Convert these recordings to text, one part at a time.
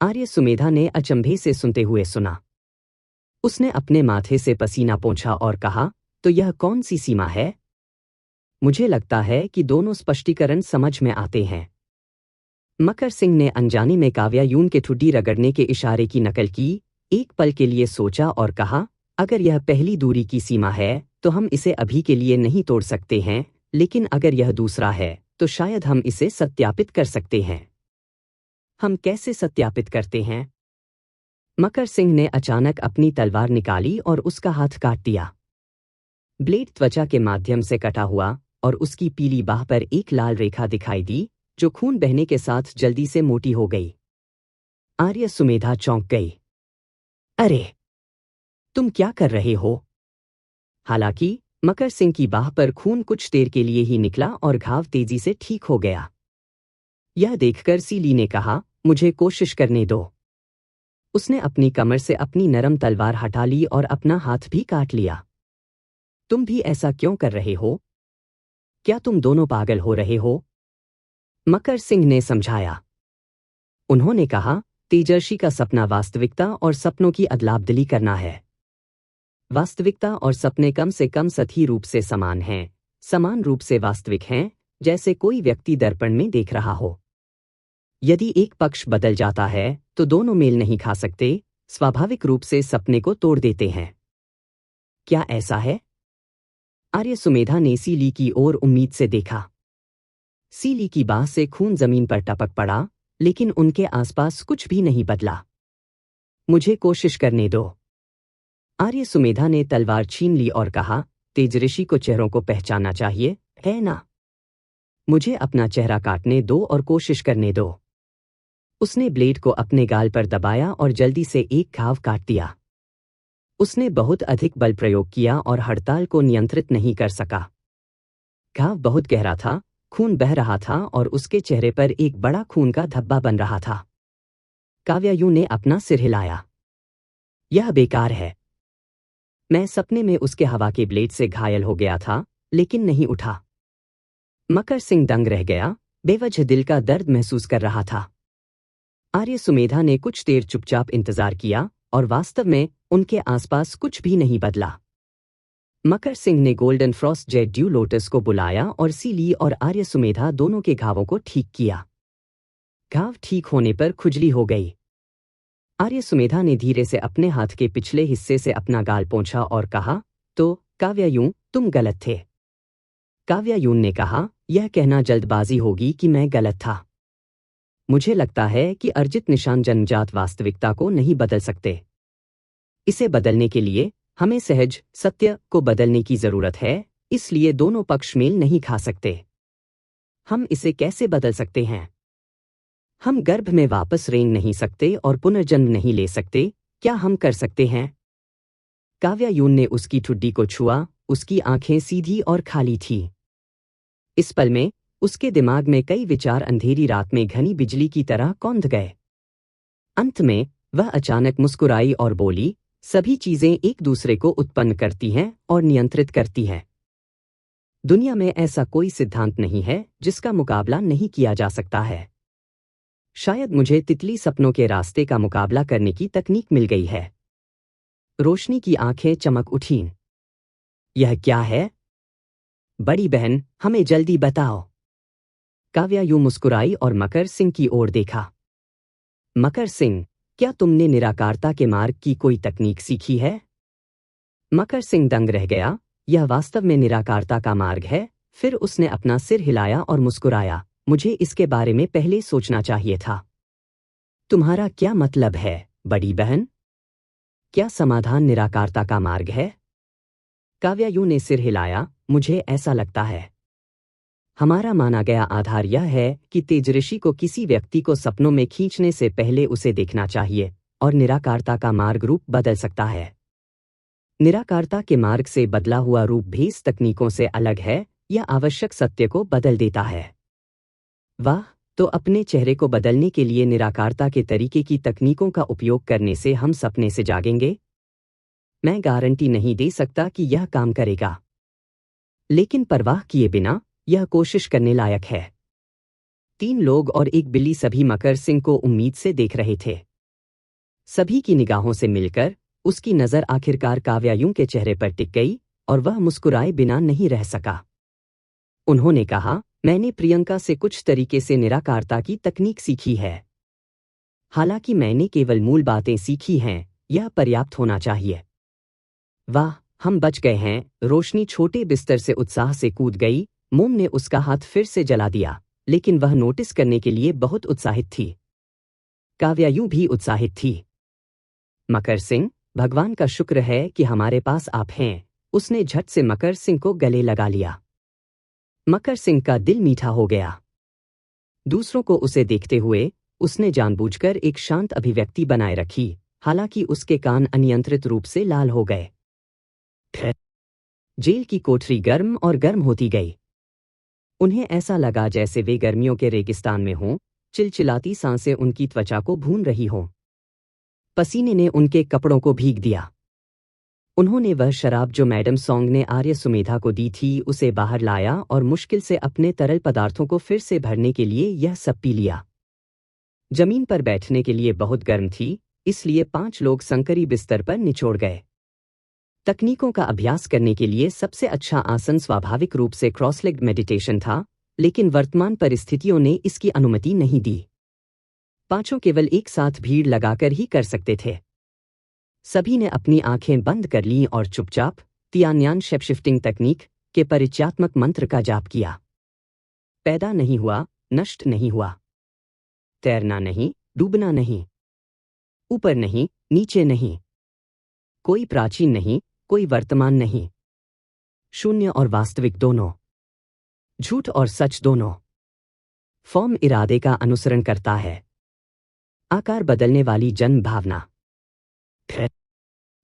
आर्य सुमेधा ने अचंभे से सुनते हुए सुना। उसने अपने माथे से पसीना पोंछा और कहा, तो यह कौन सी सीमा है? मुझे लगता है कि दोनों स्पष्टीकरण समझ में आते हैं। मकर सिंह ने अनजाने में काव्यायून के ठुड्डी रगड़ने के इशारे की नकल की, एक पल के लिए सोचा और कहा, अगर यह पहली दूरी की सीमा है तो हम इसे अभी के लिए नहीं तोड़ सकते हैं, लेकिन अगर यह दूसरा है तो शायद हम इसे सत्यापित कर सकते हैं। हम कैसे सत्यापित करते हैं? मकर सिंह ने अचानक अपनी तलवार निकाली और उसका हाथ काट दिया। ब्लेड त्वचा के माध्यम से कटा हुआ और उसकी पीली बाह पर एक लाल रेखा दिखाई दी, जो खून बहने के साथ जल्दी से मोटी हो गई। आर्य सुमेधा चौंक गई। अरे, तुम क्या कर रहे हो? हालांकि मकर सिंह की बाह पर खून कुछ देर के लिए ही निकला और घाव तेजी से ठीक हो गया। यह देखकर सीली ने कहा, मुझे कोशिश करने दो। उसने अपनी कमर से अपनी नरम तलवार हटा ली और अपना हाथ भी काट लिया। तुम भी ऐसा क्यों कर रहे हो? क्या तुम दोनों पागल हो रहे हो? मकर सिंह ने समझाया। उन्होंने कहा, तेजर्षि का सपना वास्तविकता और सपनों की अदलाबदली करना है। वास्तविकता और सपने कम से कम सतही रूप से समान हैं, समान रूप से वास्तविक हैं, जैसे कोई व्यक्ति दर्पण में देख रहा हो। यदि एक पक्ष बदल जाता है तो दोनों मेल नहीं खा सकते, स्वाभाविक रूप से सपने को तोड़ देते हैं। क्या ऐसा है? आर्य सुमेधा ने सीली की ओर उम्मीद से देखा। सीली की बाह से खून जमीन पर टपक पड़ा, लेकिन उनके आसपास कुछ भी नहीं बदला। मुझे कोशिश करने दो। आर्य सुमेधा ने तलवार छीन ली और कहा, तेजऋषि को चेहरों को पहचानना चाहिए, है ना? मुझे अपना चेहरा काटने दो और कोशिश करने दो। उसने ब्लेड को अपने गाल पर दबाया और जल्दी से एक घाव काट दिया। उसने बहुत अधिक बल प्रयोग किया और हड़ताल को नियंत्रित नहीं कर सका। घाव बहुत गहरा था, खून बह रहा था और उसके चेहरे पर एक बड़ा खून का धब्बा बन रहा था। काव्यायु ने अपना सिर हिलाया। यह बेकार है। मैं सपने में उसके हवा के ब्लेड से घायल हो गया था, लेकिन नहीं उठा। मकर सिंह दंग रह गया, बेवजह दिल का दर्द महसूस कर रहा था। आर्य सुमेधा ने कुछ देर चुपचाप इंतजार किया और वास्तव में उनके आसपास कुछ भी नहीं बदला। मकर सिंह ने golden Frost jet due lotus को बुलाया और सीली और आर्य सुमेधा दोनों के घावों को ठीक किया। घाव ठीक होने पर खुजली हो गई। आर्य सुमेधा ने धीरे से अपने हाथ के पिछले हिस्से से अपना गाल पोंछा और कहा, तो काव्यायून, तुम गलत थे। काव्यायून ने कहा, यह कहना जल्दबाजी होगी कि मैं गलत था। मुझे लगता है कि अर्जित निशान जन्मजात वास्तविकता को नहीं बदल सकते। इसे बदलने के लिए हमें सहज सत्य को बदलने की जरूरत है, इसलिए दोनों पक्ष मेल नहीं खा सकते। हम इसे कैसे बदल सकते हैं? हम गर्भ में वापस रेंग नहीं सकते और पुनर्जन्म नहीं ले सकते, क्या हम कर सकते हैं? काव्यायून ने उसकी ठुड्डी को छुआ, उसकी आंखें सीधी और खाली थीं। इस पल में उसके दिमाग में कई विचार अंधेरी रात में घनी बिजली की तरह कौंध गए। अंत में वह अचानक मुस्कुराई और बोली, सभी चीजें एक दूसरे को उत्पन्न करती हैं और नियंत्रित करती हैं। दुनिया में ऐसा कोई सिद्धांत नहीं है जिसका मुकाबला नहीं किया जा सकता है। शायद मुझे तितली सपनों के रास्ते का मुकाबला करने की तकनीक मिल गई है। रोशनी की आंखें चमक उठीं। यह क्या है? बड़ी बहन, हमें जल्दी बताओ। काव्यायु मुस्कुराई और मकर सिंह की ओर देखा। मकर सिंह, क्या तुमने निराकारता के मार्ग की कोई तकनीक सीखी है? मकर सिंह दंग रह गया, यह वास्तव में निराकारता का मार्ग है। फिर उसने अपना सिर हिलाया और मुस्कुराया, मुझे इसके बारे में पहले सोचना चाहिए था। तुम्हारा क्या मतलब है, बड़ी बहन? क्या समाधान निराकारता का मार्ग है? काव्यायु ने सिर हिलाया, मुझे ऐसा लगता है। हमारा माना गया आधार यह है कि तेजऋषि को किसी व्यक्ति को सपनों में खींचने से पहले उसे देखना चाहिए, और निराकारता का मार्ग रूप बदल सकता है। निराकारता के मार्ग से बदला हुआ रूप भी इस तकनीकों से अलग है, यह आवश्यक सत्य को बदल देता है। वाह, तो अपने चेहरे को बदलने के लिए निराकारता के तरीके की तकनीकों का उपयोग करने से हम सपने से जागेंगे? मैं गारंटी नहीं दे सकता कि यह काम करेगा, लेकिन परवाह किए बिना यह कोशिश करने लायक है। 3 लोग और एक बिल्ली सभी मकर सिंह को उम्मीद से देख रहे थे। सभी की निगाहों से मिलकर उसकी नज़र आखिरकार काव्यायूं के चेहरे पर टिक गई और वह मुस्कुराए बिना नहीं रह सका। उन्होंने कहा, मैंने प्रियंका से कुछ तरीके से निराकारता की तकनीक सीखी है। हालांकि मैंने केवल मूल बातें सीखी हैं, यह पर्याप्त होना चाहिए। वाह, हम बच गए हैं। रोशनी छोटे बिस्तर से उत्साह से कूद गई। मोम ने उसका हाथ फिर से जला दिया, लेकिन वह नोटिस करने के लिए बहुत उत्साहित थी। काव्यायूं भी उत्साहित थी। मकर सिंह, भगवान का शुक्र है कि हमारे पास आप हैं। उसने झट से मकर सिंह को गले लगा लिया। मकर सिंह का दिल मीठा हो गया। दूसरों को उसे देखते हुए उसने जानबूझकर एक शांत अभिव्यक्ति बनाए रखी, हालांकि उसके कान अनियंत्रित रूप से लाल हो गए। जेल की कोठरी गर्म और गर्म होती गई। उन्हें ऐसा लगा जैसे वे गर्मियों के रेगिस्तान में हों। चिलचिलाती सांसें उनकी त्वचा को भून रही हों। पसीने ने उनके कपड़ों को भीग दिया। उन्होंने वह शराब जो मैडम सॉन्ग ने आर्य सुमेधा को दी थी उसे बाहर लाया और मुश्किल से अपने तरल पदार्थों को फिर से भरने के लिए यह सब पी लिया। जमीन पर बैठने के लिए बहुत गर्म थी, इसलिए 5 लोग संकरी बिस्तर पर निचोड़ गए। तकनीकों का अभ्यास करने के लिए सबसे अच्छा आसन स्वाभाविक रूप से क्रॉस-लेग्ड मेडिटेशन था, लेकिन वर्तमान परिस्थितियों ने इसकी अनुमति नहीं दी। 5 केवल एक साथ भीड़ लगाकर ही कर सकते थे। सभी ने अपनी आंखें बंद कर लीं और चुपचाप तियान्यान शेपशिफ्टिंग तकनीक के परिचयात्मक मंत्र का जाप किया। पैदा नहीं हुआ, नष्ट नहीं हुआ। तैरना नहीं, डूबना नहीं। ऊपर नहीं, नीचे नहीं। कोई प्राचीन नहीं, कोई वर्तमान नहीं। शून्य और वास्तविक दोनों। झूठ और सच दोनों। फॉर्म इरादे का अनुसरण करता है। आकार बदलने वाली जन्म भावना।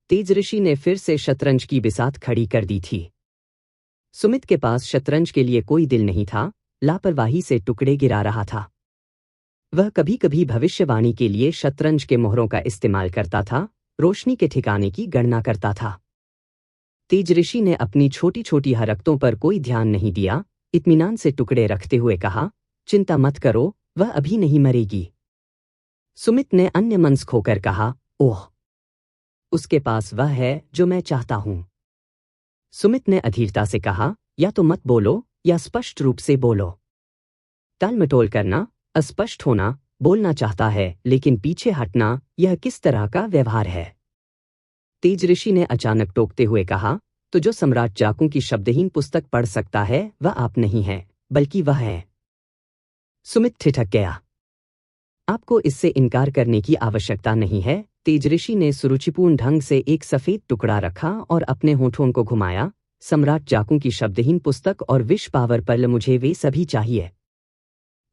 तेज ऋषि ने फिर से शतरंज की बिसात खड़ी कर दी थी। सुमित के पास शतरंज के लिए कोई दिल नहीं था, लापरवाही से टुकड़े गिरा रहा था। वह कभी कभी भविष्यवाणी के लिए शतरंज के मोहरों का इस्तेमाल करता था, रोशनी के ठिकाने की गणना करता था। तेज ऋषि ने अपनी छोटी छोटी हरकतों पर कोई ध्यान नहीं दिया, इत्मीनान से टुकड़े रखते हुए कहा, चिंता मत करो, वह अभी नहीं मरेगी। सुमित ने अन्य मनस्क होकर कहा, ओह, उसके पास वह है जो मैं चाहता हूं। सुमित ने अधीरता से कहा, या तो मत बोलो या स्पष्ट रूप से बोलो। टालमटोल करना, अस्पष्ट होना, बोलना चाहता है लेकिन पीछे हटना, यह किस तरह का व्यवहार है? तेज ऋषि ने अचानक टोकते हुए कहा, तो जो सम्राट जाकू की शब्दहीन पुस्तक पढ़ सकता है वह आप नहीं है, बल्कि वह है। सुमित ठिठक गया। आपको इससे इनकार करने की आवश्यकता नहीं है। तेज ऋषि ने सुरुचिपूर्ण ढंग से एक सफेद टुकड़ा रखा और अपने होठों को घुमाया। सम्राट जाकू की शब्दहीन पुस्तक और विश पावर पल, मुझे वे सभी चाहिए।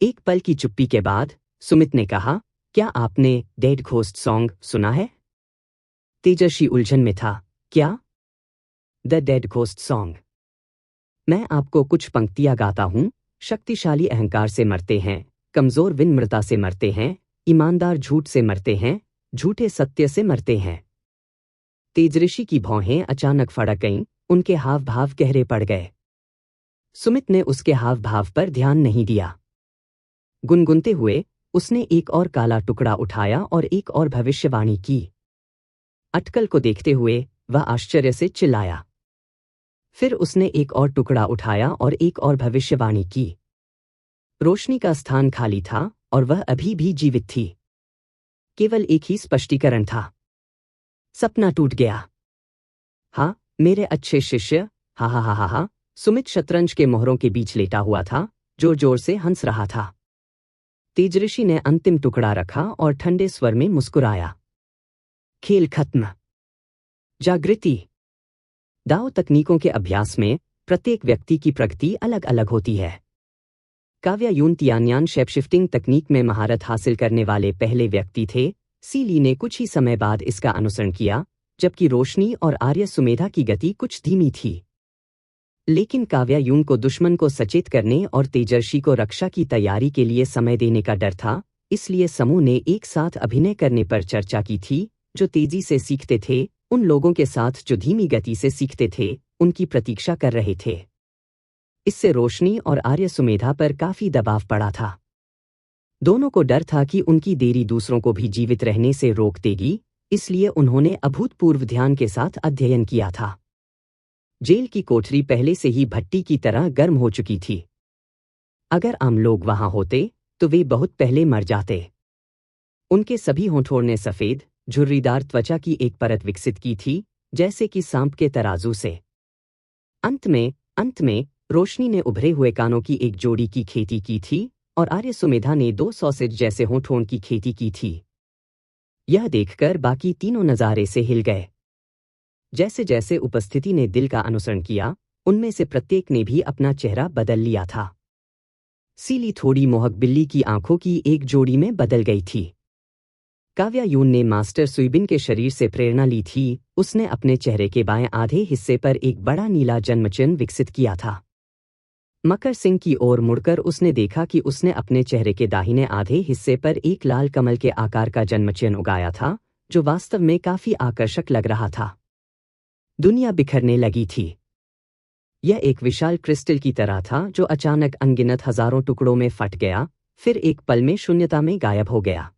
एक पल की चुप्पी के बाद सुमित ने कहा, क्या आपने डेड घोस्ट सॉन्ग सुना है? तेजस्वी उलझन में था। क्या? The dead ghost song. मैं आपको कुछ पंक्तियां गाता हूं। शक्तिशाली अहंकार से मरते हैं, कमजोर विनम्रता से मरते हैं, ईमानदार झूठ से मरते हैं, झूठे सत्य से मरते हैं। तेज ऋषि की भौहें अचानक फड़क गईं, उनके हाव भाव गहरे पड़ गए। सुमित ने उसके हाव भाव पर ध्यान नहीं दिया। गुनगुनते हुए उसने एक और काला टुकड़ा उठाया और एक और भविष्यवाणी की। अटकल को देखते हुए वह आश्चर्य से चिल्लाया। फिर उसने एक और टुकड़ा उठाया और एक और भविष्यवाणी की। रोशनी का स्थान खाली था और वह अभी भी जीवित थी। केवल एक ही स्पष्टीकरण था। सपना टूट गया। हाँ, मेरे अच्छे शिष्य, हा हा हा हा हा। सुमित शतरंज के मोहरों के बीच लेटा हुआ था, जोर जोर से हंस रहा था। तेज ऋषि ने अंतिम टुकड़ा रखा और ठंडे स्वर में मुस्कुराया। खेल खत्म। जागृति। दाव तकनीकों के अभ्यास में प्रत्येक व्यक्ति की प्रगति अलग अलग होती है। काव्यायून तियान्यान शेपशिफ्टिंग तकनीक में महारत हासिल करने वाले पहले व्यक्ति थे। सी ली ने कुछ ही समय बाद इसका अनुसरण किया, जबकि रोशनी और आर्य सुमेधा की गति कुछ धीमी थी। लेकिन काव्यायून को दुश्मन को सचेत करने और तेजर्षि को रक्षा की तैयारी के लिए समय देने का डर था, इसलिए समूह ने एक साथ अभिनय करने पर चर्चा की थी। जो तेजी से सीखते थे उन लोगों के साथ जो धीमी गति से सीखते थे उनकी प्रतीक्षा कर रहे थे। इससे रोशनी और आर्य सुमेधा पर काफी दबाव पड़ा था। दोनों को डर था कि उनकी देरी दूसरों को भी जीवित रहने से रोक देगी, इसलिए उन्होंने अभूतपूर्व ध्यान के साथ अध्ययन किया था। जेल की कोठरी पहले से ही भट्टी की तरह गर्म हो चुकी थी। अगर आम लोग वहां होते तो वे बहुत पहले मर जाते। उनके सभी होठों ने सफेद, झुर्रीदार त्वचा की एक परत विकसित की थी, जैसे कि सांप के तराजू से। अंत में रोशनी ने उभरे हुए कानों की एक जोड़ी की खेती की थी और आर्य सुमेधा ने 2 सॉसेज जैसे होठों की खेती की थी। यह देखकर बाकी तीनों नज़ारे से हिल गए। जैसे जैसे उपस्थिति ने दिल का अनुसरण किया, उनमें से प्रत्येक ने भी अपना चेहरा बदल लिया था। सीली थोड़ी मोहक बिल्ली की आंखों की एक जोड़ी में बदल गई थी। काव्या यून ने मास्टर सुइबिन के शरीर से प्रेरणा ली थी। उसने अपने चेहरे के बाएं आधे हिस्से पर एक बड़ा नीला जन्मचिन्ह विकसित किया था। मकर सिंह की ओर मुड़कर उसने देखा कि उसने अपने चेहरे के दाहिने आधे हिस्से पर एक लाल कमल के आकार का जन्मचिन्ह उगाया था, जो वास्तव में काफी आकर्षक लग रहा था। दुनिया बिखरने लगी थी। यह एक विशाल क्रिस्टल की तरह था जो अचानक अनगिनत हजारों टुकड़ों में फट गया, फिर एक पल में शून्यता में गायब हो गया।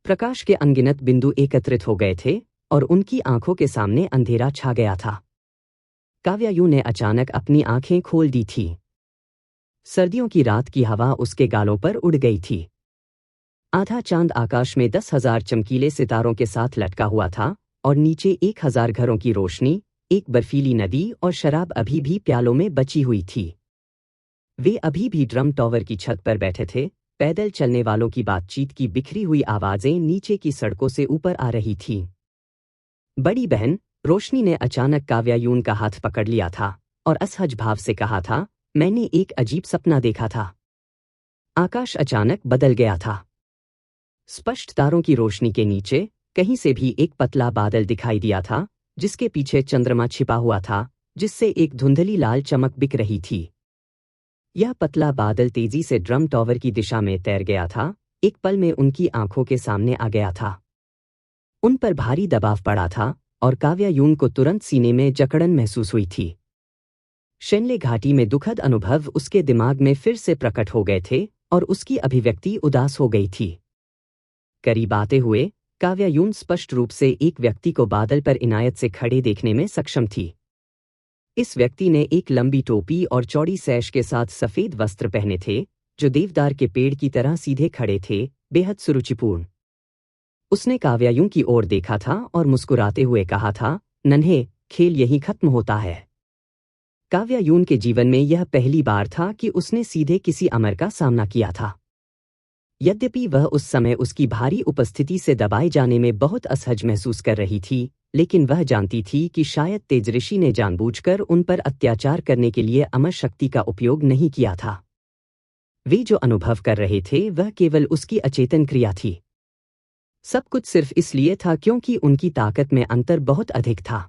प्रकाश के अनगिनत बिंदु एकत्रित हो गए थे और उनकी आंखों के सामने अंधेरा छा गया था। काव्या यूं ने अचानक अपनी आंखें खोल दी थी। सर्दियों की रात की हवा उसके गालों पर उड़ गई थी। आधा चांद आकाश में 10,000 चमकीले सितारों के साथ लटका हुआ था और नीचे 1,000 घरों की रोशनी, एक बर्फीली नदी और शराब अभी भी प्यालों में बची हुई थी। वे अभी भी ड्रम टॉवर की छत पर बैठे थे। पैदल चलने वालों की बातचीत की बिखरी हुई आवाजें नीचे की सड़कों से ऊपर आ रही थीं। बड़ी बहन रोशनी ने अचानक काव्या यून का हाथ पकड़ लिया था और असहज भाव से कहा था, मैंने एक अजीब सपना देखा था। आकाश अचानक बदल गया था। स्पष्ट तारों की रोशनी के नीचे कहीं से भी एक पतला बादल दिखाई दिया था, जिसके पीछे चंद्रमा छिपा हुआ था, जिससे एक धुंधली लाल चमक बिक रही थी। यह पतला बादल तेजी से ड्रम टॉवर की दिशा में तैर गया था, एक पल में उनकी आंखों के सामने आ गया था। उन पर भारी दबाव पड़ा था और काव्या यून को तुरंत सीने में जकड़न महसूस हुई थी। शेनले घाटी में दुखद अनुभव उसके दिमाग में फिर से प्रकट हो गए थे और उसकी अभिव्यक्ति उदास हो गई थी। करीब आते हुए काव्या यून स्पष्ट रूप से एक व्यक्ति को बादल पर इनायत से खड़े देखने में सक्षम थी। इस व्यक्ति ने एक लंबी टोपी और चौड़ी सैश के साथ सफेद वस्त्र पहने थे, जो देवदार के पेड़ की तरह सीधे खड़े थे, बेहद सुरुचिपूर्ण। उसने काव्या यून की ओर देखा था और मुस्कुराते हुए कहा था, नन्हे, खेल यहीं खत्म होता है। काव्या यून के जीवन में यह पहली बार था कि उसने सीधे किसी अमर का सामना किया था। यद्यपि वह उस समय उसकी भारी उपस्थिति से दबाए जाने में बहुत असहज महसूस कर रही थी, लेकिन वह जानती थी कि शायद तेजऋषि ने जानबूझकर उन पर अत्याचार करने के लिए अमर शक्ति का उपयोग नहीं किया था। वे जो अनुभव कर रहे थे वह केवल उसकी अचेतन क्रिया थी। सब कुछ सिर्फ इसलिए था क्योंकि उनकी ताकत में अंतर बहुत अधिक था।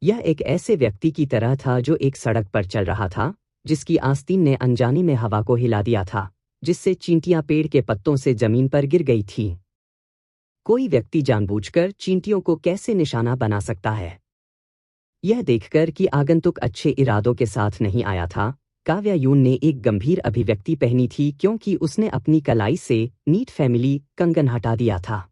यह एक ऐसे व्यक्ति की तरह था जो एक सड़क पर चल रहा था, जिसकी आस्तीन ने अनजाने में हवा को हिला दिया था, जिससे चींटियां पेड़ के पत्तों से जमीन पर गिर गई थीं। कोई व्यक्ति जानबूझकर चींटियों को कैसे निशाना बना सकता है? यह देखकर कि आगंतुक अच्छे इरादों के साथ नहीं आया था, काव्या यून ने एक गंभीर अभिव्यक्ति पहनी थी क्योंकि उसने अपनी कलाई से नीट फैमिली कंगन हटा दिया था।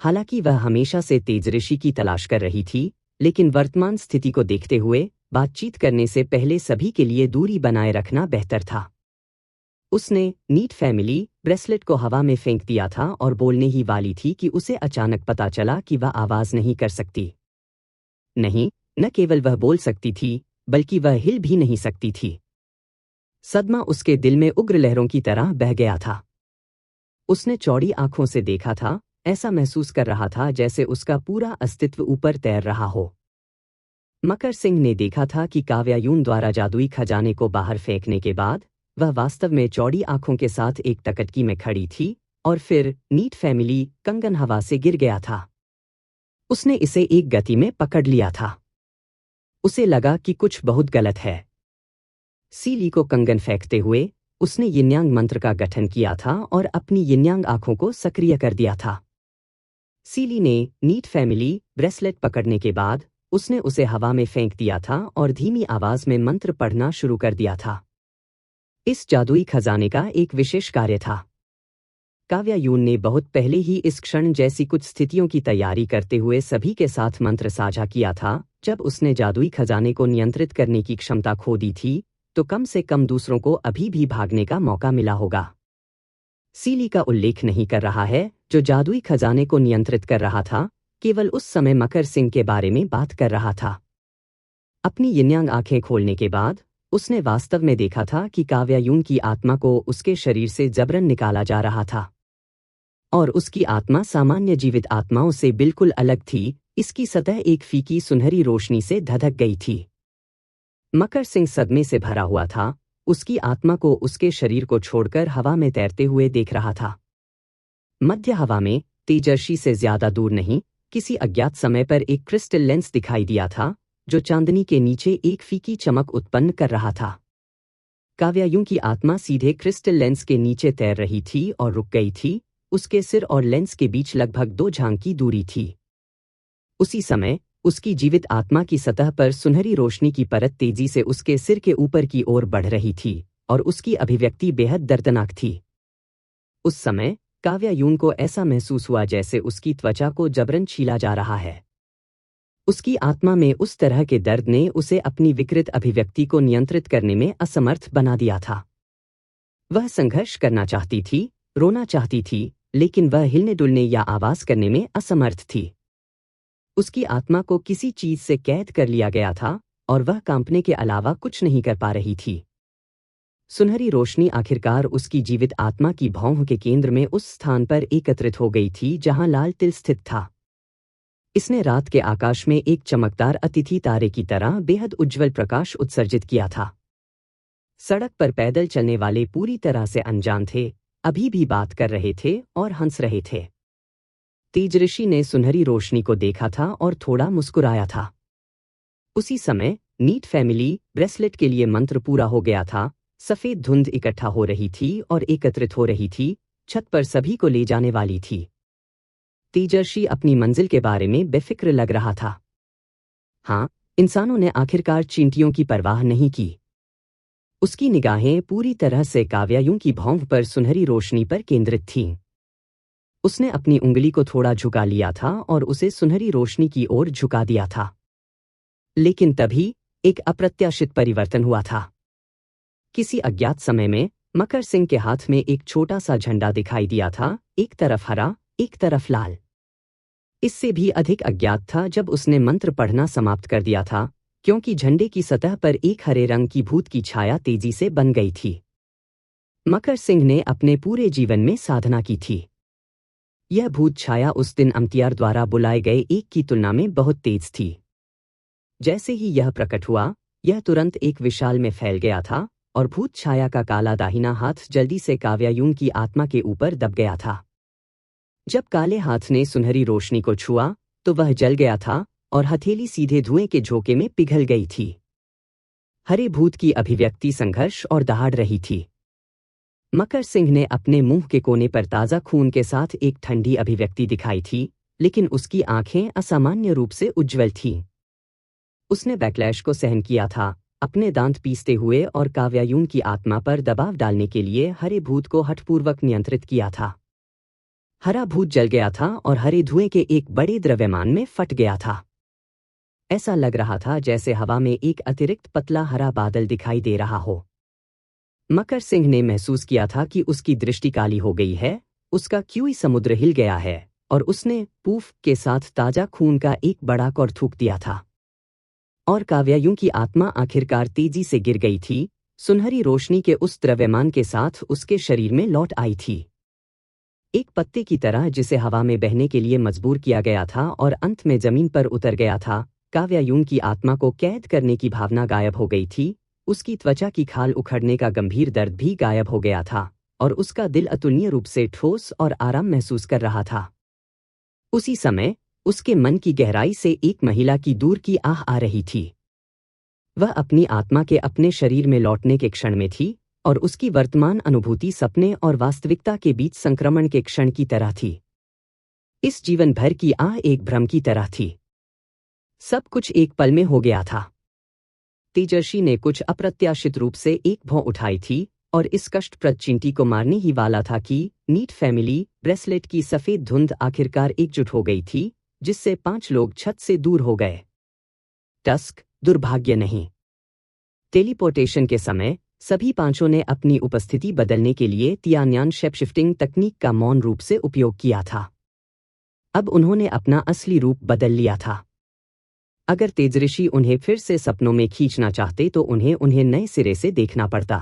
हालांकि वह हमेशा से तेजऋषि की तलाश कर रही थी, लेकिन वर्तमान स्थिति को देखते हुए बातचीत करने से पहले सभी के लिए दूरी बनाए रखना बेहतर था। उसने नीट फैमिली ब्रेसलेट को हवा में फेंक दिया था और बोलने ही वाली थी कि उसे अचानक पता चला कि वह आवाज नहीं कर सकती। नहीं, न केवल वह बोल सकती थी, बल्कि वह हिल भी नहीं सकती थी। सदमा उसके दिल में उग्र लहरों की तरह बह गया था। उसने चौड़ी आंखों से देखा था, ऐसा महसूस कर रहा था जैसे उसका पूरा अस्तित्व ऊपर तैर रहा हो। मकर सिंह ने देखा था कि काव्या यून द्वारा जादुई खजाने को बाहर फेंकने के बाद वह वास्तव में चौड़ी आंखों के साथ एक टकटकी में खड़ी थी और फिर नीट फैमिली कंगन हवा से गिर गया था। उसने इसे एक गति में पकड़ लिया था। उसे लगा कि कुछ बहुत गलत है। सीली को कंगन फेंकते हुए उसने यिनयांग मंत्र का गठन किया था और अपनी यिनयांग आंखों को सक्रिय कर दिया था। सीली ने नीट फैमिली ब्रेसलेट पकड़ने के बाद उसने उसे हवा में फेंक दिया था और धीमी आवाज में मंत्र पढ़ना शुरू कर दिया था। इस जादुई खजाने का एक विशेष कार्य था। काव्यायून ने बहुत पहले ही इस क्षण जैसी कुछ स्थितियों की तैयारी करते हुए सभी के साथ मंत्र साझा किया था। जब उसने जादुई खजाने को नियंत्रित करने की क्षमता खो दी थी तो कम से कम दूसरों को अभी भी भागने का मौका मिला होगा। सीली का उल्लेख नहीं कर रहा है जो जादुई खजाने को नियंत्रित कर रहा था, केवल उस समय मकर सिंह के बारे में बात कर रहा था। अपनी यिनयांग आंखें खोलने के बाद उसने वास्तव में देखा था कि काव्यायून की आत्मा को उसके शरीर से जबरन निकाला जा रहा था और उसकी आत्मा सामान्य जीवित आत्माओं से बिल्कुल अलग थी। इसकी सतह एक फीकी सुनहरी रोशनी से धधक गई थी। मकर सिंह सदमे से भरा हुआ था, उसकी आत्मा को उसके शरीर को छोड़कर हवा में तैरते हुए देख रहा था। मध्य हवा में तेजर्षि से ज्यादा दूर नहीं, किसी अज्ञात समय पर एक क्रिस्टल लेंस दिखाई दिया था जो चांदनी के नीचे एक फीकी चमक उत्पन्न कर रहा था। काव्यायूं की आत्मा सीधे क्रिस्टल लेंस के नीचे तैर रही थी और रुक गई थी। उसके सिर और लेंस के बीच लगभग 2 झांग की दूरी थी। उसी समय उसकी जीवित आत्मा की सतह पर सुनहरी रोशनी की परत तेजी से उसके सिर के ऊपर की ओर बढ़ रही थी और उसकी अभिव्यक्ति बेहद दर्दनाक थी। उस समय काव्यायून को ऐसा महसूस हुआ जैसे उसकी त्वचा को जबरन छीला जा रहा है। उसकी आत्मा में उस तरह के दर्द ने उसे अपनी विकृत अभिव्यक्ति को नियंत्रित करने में असमर्थ बना दिया था। वह संघर्ष करना चाहती थी, रोना चाहती थी, लेकिन वह हिलने डुलने या आवाज करने में असमर्थ थी। उसकी आत्मा को किसी चीज से कैद कर लिया गया था और वह कांपने के अलावा कुछ नहीं कर पा रही थी। सुनहरी रोशनी आखिरकार उसकी जीवित आत्मा की भौहों के केंद्र में उस स्थान पर एकत्रित हो गई थी जहां लाल तिल स्थित था। इसने रात के आकाश में एक चमकदार अतिथि तारे की तरह बेहद उज्ज्वल प्रकाश उत्सर्जित किया था। सड़क पर पैदल चलने वाले पूरी तरह से अनजान थे, अभी भी बात कर रहे थे और हंस रहे थे। तेजऋषि ने सुनहरी रोशनी को देखा था और थोड़ा मुस्कुराया था। उसी समय नीट फैमिली ब्रेसलेट के लिए मंत्र पूरा हो गया था। सफेद धुंध इकट्ठा हो रही थी और एकत्रित हो रही थी, छत पर सभी को ले जाने वाली थी। तेजर्षि अपनी मंजिल के बारे में बेफिक्र लग रहा था। हाँ, इंसानों ने आखिरकार चींटियों की परवाह नहीं की। उसकी निगाहें पूरी तरह से काव्यायूं की भौंह पर सुनहरी रोशनी पर केंद्रित थीं। उसने अपनी उंगली को थोड़ा झुका लिया था और उसे सुनहरी रोशनी की ओर झुका दिया था। लेकिन तभी एक अप्रत्याशित परिवर्तन हुआ था। किसी अज्ञात समय में मकर सिंह के हाथ में एक छोटा सा झंडा दिखाई दिया था, एक तरफ हरा, एक तरफ लाल। इससे भी अधिक अज्ञात था जब उसने मंत्र पढ़ना समाप्त कर दिया था, क्योंकि झंडे की सतह पर एक हरे रंग की भूत की छाया तेजी से बन गई थी। मकर सिंह ने अपने पूरे जीवन में साधना की थी। यह भूत छाया उस दिन अम्तियार द्वारा बुलाए गए एक की तुलना में बहुत तेज थी। जैसे ही यह प्रकट हुआ, यह तुरंत एक विशाल में फैल गया था और भूत छाया का काला दाहिना हाथ जल्दी से काव्यायूं की आत्मा के ऊपर दब गया था। जब काले हाथ ने सुनहरी रोशनी को छुआ तो वह जल गया था और हथेली सीधे धुएं के झोंके में पिघल गई थी। हरे भूत की अभिव्यक्ति संघर्ष और दहाड़ रही थी। मकर सिंह ने अपने मुंह के कोने पर ताज़ा खून के साथ एक ठंडी अभिव्यक्ति दिखाई थी, लेकिन उसकी आंखें असामान्य रूप से उज्ज्वल थीं। उसने बैकलैश को सहन किया था, अपने दांत पीसते हुए और काव्यायूं की आत्मा पर दबाव डालने के लिए हरे भूत को हठपूर्वक नियंत्रित किया था। हरा भूत जल गया था और हरे धुएं के एक बड़े द्रव्यमान में फट गया था। ऐसा लग रहा था जैसे हवा में एक अतिरिक्त पतला हरा बादल दिखाई दे रहा हो। मकर सिंह ने महसूस किया था कि उसकी दृष्टि काली हो गई है, उसका क्यूई समुद्र हिल गया है और उसने पूफ के साथ ताजा खून का एक बड़ा कौर थूक दिया था। और काव्यायूं की आत्मा आखिरकार तेजी से गिर गई थी, सुनहरी रोशनी के उस द्रव्यमान के साथ उसके शरीर में लौट आई थी। एक पत्ते की तरह जिसे हवा में बहने के लिए मजबूर किया गया था और अंत में जमीन पर उतर गया था, काव्यायूं की आत्मा को कैद करने की भावना गायब हो गई थी। उसकी त्वचा की खाल उखड़ने का गंभीर दर्द भी गायब हो गया था और उसका दिल अतुलनीय रूप से ठोस और आराम महसूस कर रहा था। उसी समय उसके मन की गहराई से एक महिला की दूर की आह आ रही थी। वह अपनी आत्मा के अपने शरीर में लौटने के क्षण में थी और उसकी वर्तमान अनुभूति सपने और वास्तविकता के बीच संक्रमण के क्षण की तरह थी। इस जीवन भर की आह एक भ्रम की तरह थी। सब कुछ एक पल में हो गया था। तेजर्षि ने कुछ अप्रत्याशित रूप से एक भौं उठाई थी, और इस कष्टप्रद चींटी को मारने ही वाला था कि नीट फैमिली ब्रेसलेट की सफेद धुंध आखिरकार एकजुट हो गई थी, जिससे 5 लोग छत से दूर हो गए। टस्क, दुर्भाग्य नहीं। टेलीपोर्टेशन के समय सभी 5 ने अपनी उपस्थिति बदलने के लिए तियान्यान शेपशिफ्टिंग तकनीक का मौन रूप से उपयोग किया था। अब उन्होंने अपना असली रूप बदल लिया था। अगर तेजऋषि उन्हें फिर से सपनों में खींचना चाहते तो उन्हें नए सिरे से देखना पड़ता।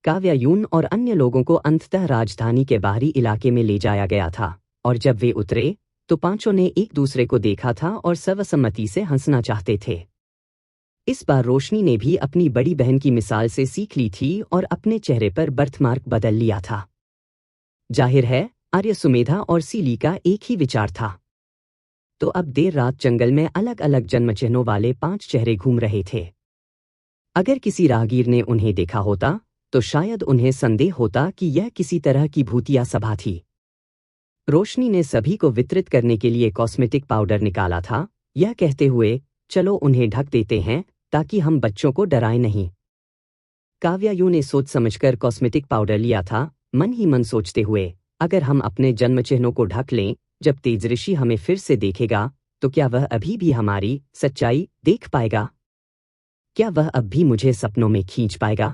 काव्यायून और अन्य लोगों को अंततः राजधानी के बाहरी इलाके में ले जाया गया था, और जब वे उतरे तो 5 ने एक दूसरे को देखा था और सर्वसम्मति से हंसना चाहते थे। इस बार रोशनी ने भी अपनी बड़ी बहन की मिसाल से सीख ली थी और अपने चेहरे पर बर्थमार्क बदल लिया था। जाहिर है, आर्य सुमेधा और सीली का एक ही विचार था। तो अब देर रात जंगल में अलग अलग जन्मचिन्हों वाले 5 चेहरे घूम रहे थे। अगर किसी राहगीर ने उन्हें देखा होता तो शायद उन्हें संदेह होता कि यह किसी तरह की भूतिया सभा थी। रोशनी ने सभी को वितरित करने के लिए कॉस्मेटिक पाउडर निकाला था, यह कहते हुए, चलो उन्हें ढक देते हैं ताकि हम बच्चों को डराएं नहीं। काव्यायु ने सोच समझकर कॉस्मेटिक पाउडर लिया था, मन ही मन सोचते हुए, अगर हम अपने जन्मचिन्हों को ढक लें, जब तेजऋषि हमें फिर से देखेगा तो क्या वह अभी भी हमारी सच्चाई देख पाएगा? क्या वह अब भी मुझे सपनों में खींच पाएगा?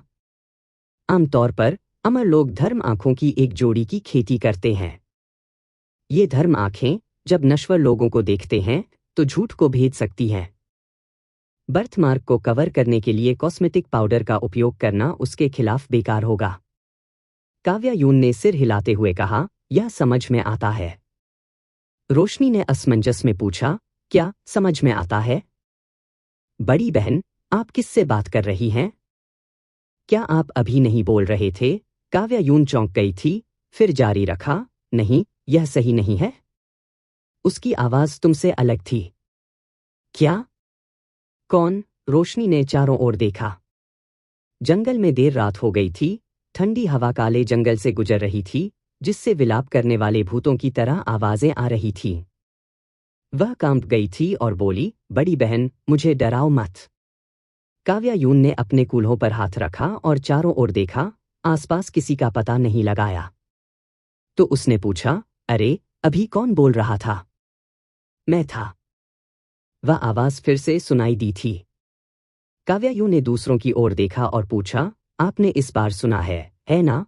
आमतौर पर अमर लोग धर्म आंखों की एक जोड़ी की खेती करते हैं। ये धर्म आंखें जब नश्वर लोगों को देखते हैं तो झूठ को भेद सकती हैं। बर्थमार्क को कवर करने के लिए कॉस्मेटिक पाउडर का उपयोग करना उसके खिलाफ बेकार होगा। काव्यायून ने सिर हिलाते हुए कहा, यह समझ में आता है। रोशनी ने असमंजस में पूछा, क्या समझ में आता है? बड़ी बहन, आप किससे बात कर रही हैं? क्या आप अभी नहीं बोल रहे थे? काव्यायून चौंक गई थी, फिर जारी रखा, नहीं, यह सही नहीं है। उसकी आवाज तुमसे अलग थी। क्या? कौन? रोशनी ने चारों ओर देखा। जंगल में देर रात हो गई थी, ठंडी हवा काले जंगल से गुजर रही थी, जिससे विलाप करने वाले भूतों की तरह आवाजें आ रही थीं। वह कांप गई थी और बोली, बड़ी बहन, मुझे डराओ मत। काव्यायून ने अपने कूल्हों पर हाथ रखा और चारों ओर देखा, आसपास किसी का पता नहीं लगाया। तो उसने पूछा, अरे, अभी कौन बोल रहा था? मैं था। वह आवाज फिर से सुनाई दी थी। काव्यायून ने दूसरों की ओर देखा और पूछा, आपने इस बार सुना है ना?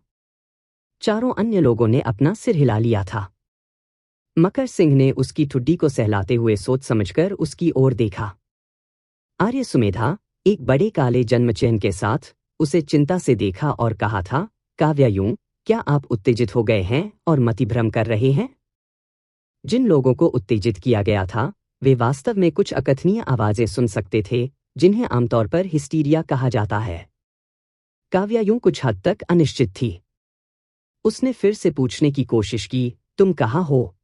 चारों अन्य लोगों ने अपना सिर हिला लिया था। मकर सिंह ने उसकी ठुड्डी को सहलाते हुए सोच समझकर उसकी ओर देखा। आर्य सुमेधा एक बड़े काले जन्मचिन्ह के साथ उसे चिंता से देखा और कहा था, काव्यायूं, क्या आप उत्तेजित हो गए हैं और मतिभ्रम कर रहे हैं? जिन लोगों को उत्तेजित किया गया था वे वास्तव में कुछ अकथनीय आवाजें सुन सकते थे, जिन्हें आमतौर पर हिस्टीरिया कहा जाता है। काव्यायूं कुछ हद तक अनिश्चित थी। उसने फिर से पूछने की कोशिश की, तुम कहाँ हो?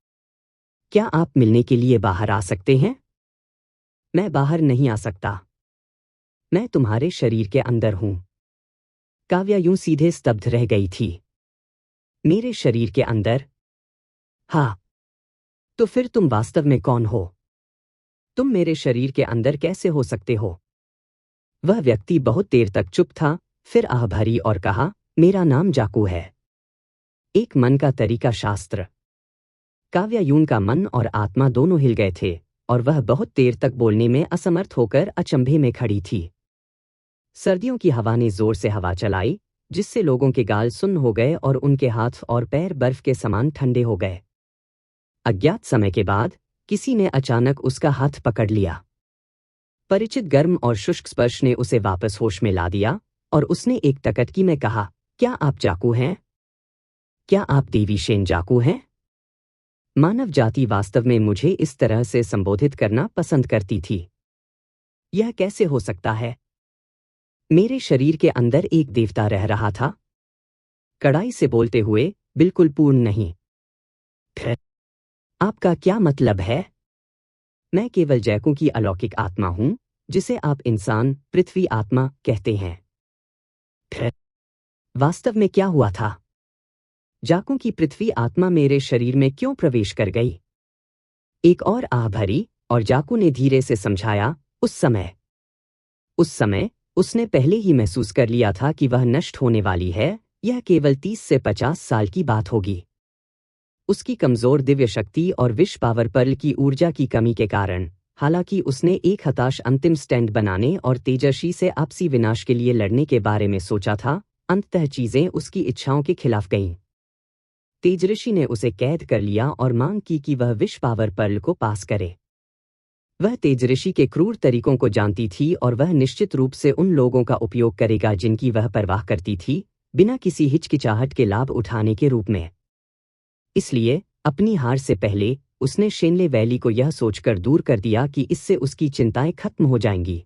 क्या आप मिलने के लिए बाहर आ सकते हैं? मैं बाहर नहीं आ सकता। मैं तुम्हारे शरीर के अंदर हूं। काव्यायूं सीधे स्तब्ध रह गई थी। मेरे शरीर के अंदर? हाँ। तो फिर तुम वास्तव में कौन हो? तुम मेरे शरीर के अंदर कैसे हो सकते हो? वह व्यक्ति बहुत देर तक चुप था, फिर आह भरी और कहा, मेरा नाम जाकू है। एक मन का तरीका शास्त्र। काव्यायून का मन और आत्मा दोनों हिल गए थे और वह बहुत देर तक बोलने में असमर्थ होकर अचंभे में खड़ी थी। सर्दियों की हवा ने जोर से हवा चलाई, जिससे लोगों के गाल सुन्न हो गए और उनके हाथ और पैर बर्फ के समान ठंडे हो गए। अज्ञात समय के बाद किसी ने अचानक उसका हाथ पकड़ लिया। परिचित गर्म और शुष्क स्पर्श ने उसे वापस होश में ला दिया और उसने एक टकटकी में कहा, क्या आप जाकू हैं? क्या आप देवीशेन जाकू हैं? मानव जाति वास्तव में मुझे इस तरह से संबोधित करना पसंद करती थी। यह कैसे हो सकता है? मेरे शरीर के अंदर एक देवता रह रहा था। कड़ाई से बोलते हुए, बिल्कुल पूर्ण नहीं। फिर आपका क्या मतलब है? मैं केवल जैकू की अलौकिक आत्मा हूं, जिसे आप इंसान, पृथ्वी आत्मा कहते हैं। फिर वास्तव में क्या हुआ था? जाकू की पृथ्वी आत्मा मेरे शरीर में क्यों प्रवेश कर गई? एक और आह भरी और जाकू ने धीरे से समझाया, उस समय उसने पहले ही महसूस कर लिया था कि वह नष्ट होने वाली है, यह केवल 30 से 50 साल की बात होगी। उसकी कमजोर दिव्य शक्ति और विश पावर पर्ल की ऊर्जा की कमी के कारण, हालांकि उसने एक हताश अंतिम स्टैंड बनाने और तेजस्वी से आपसी विनाश के लिए लड़ने के बारे में सोचा था, अंततः चीजें उसकी इच्छाओं के खिलाफ गईं। तेजऋषि ने उसे कैद कर लिया और मांग की कि वह विश पावर पर्ल को पास करे। वह तेजऋषि के क्रूर तरीकों को जानती थी और वह निश्चित रूप से उन लोगों का उपयोग करेगा जिनकी वह परवाह करती थी, बिना किसी हिचकिचाहट के लाभ उठाने के रूप में। इसलिए अपनी हार से पहले उसने शेनले वैली को यह सोचकर दूर कर दिया कि इससे उसकी चिंताएं खत्म हो जाएंगी।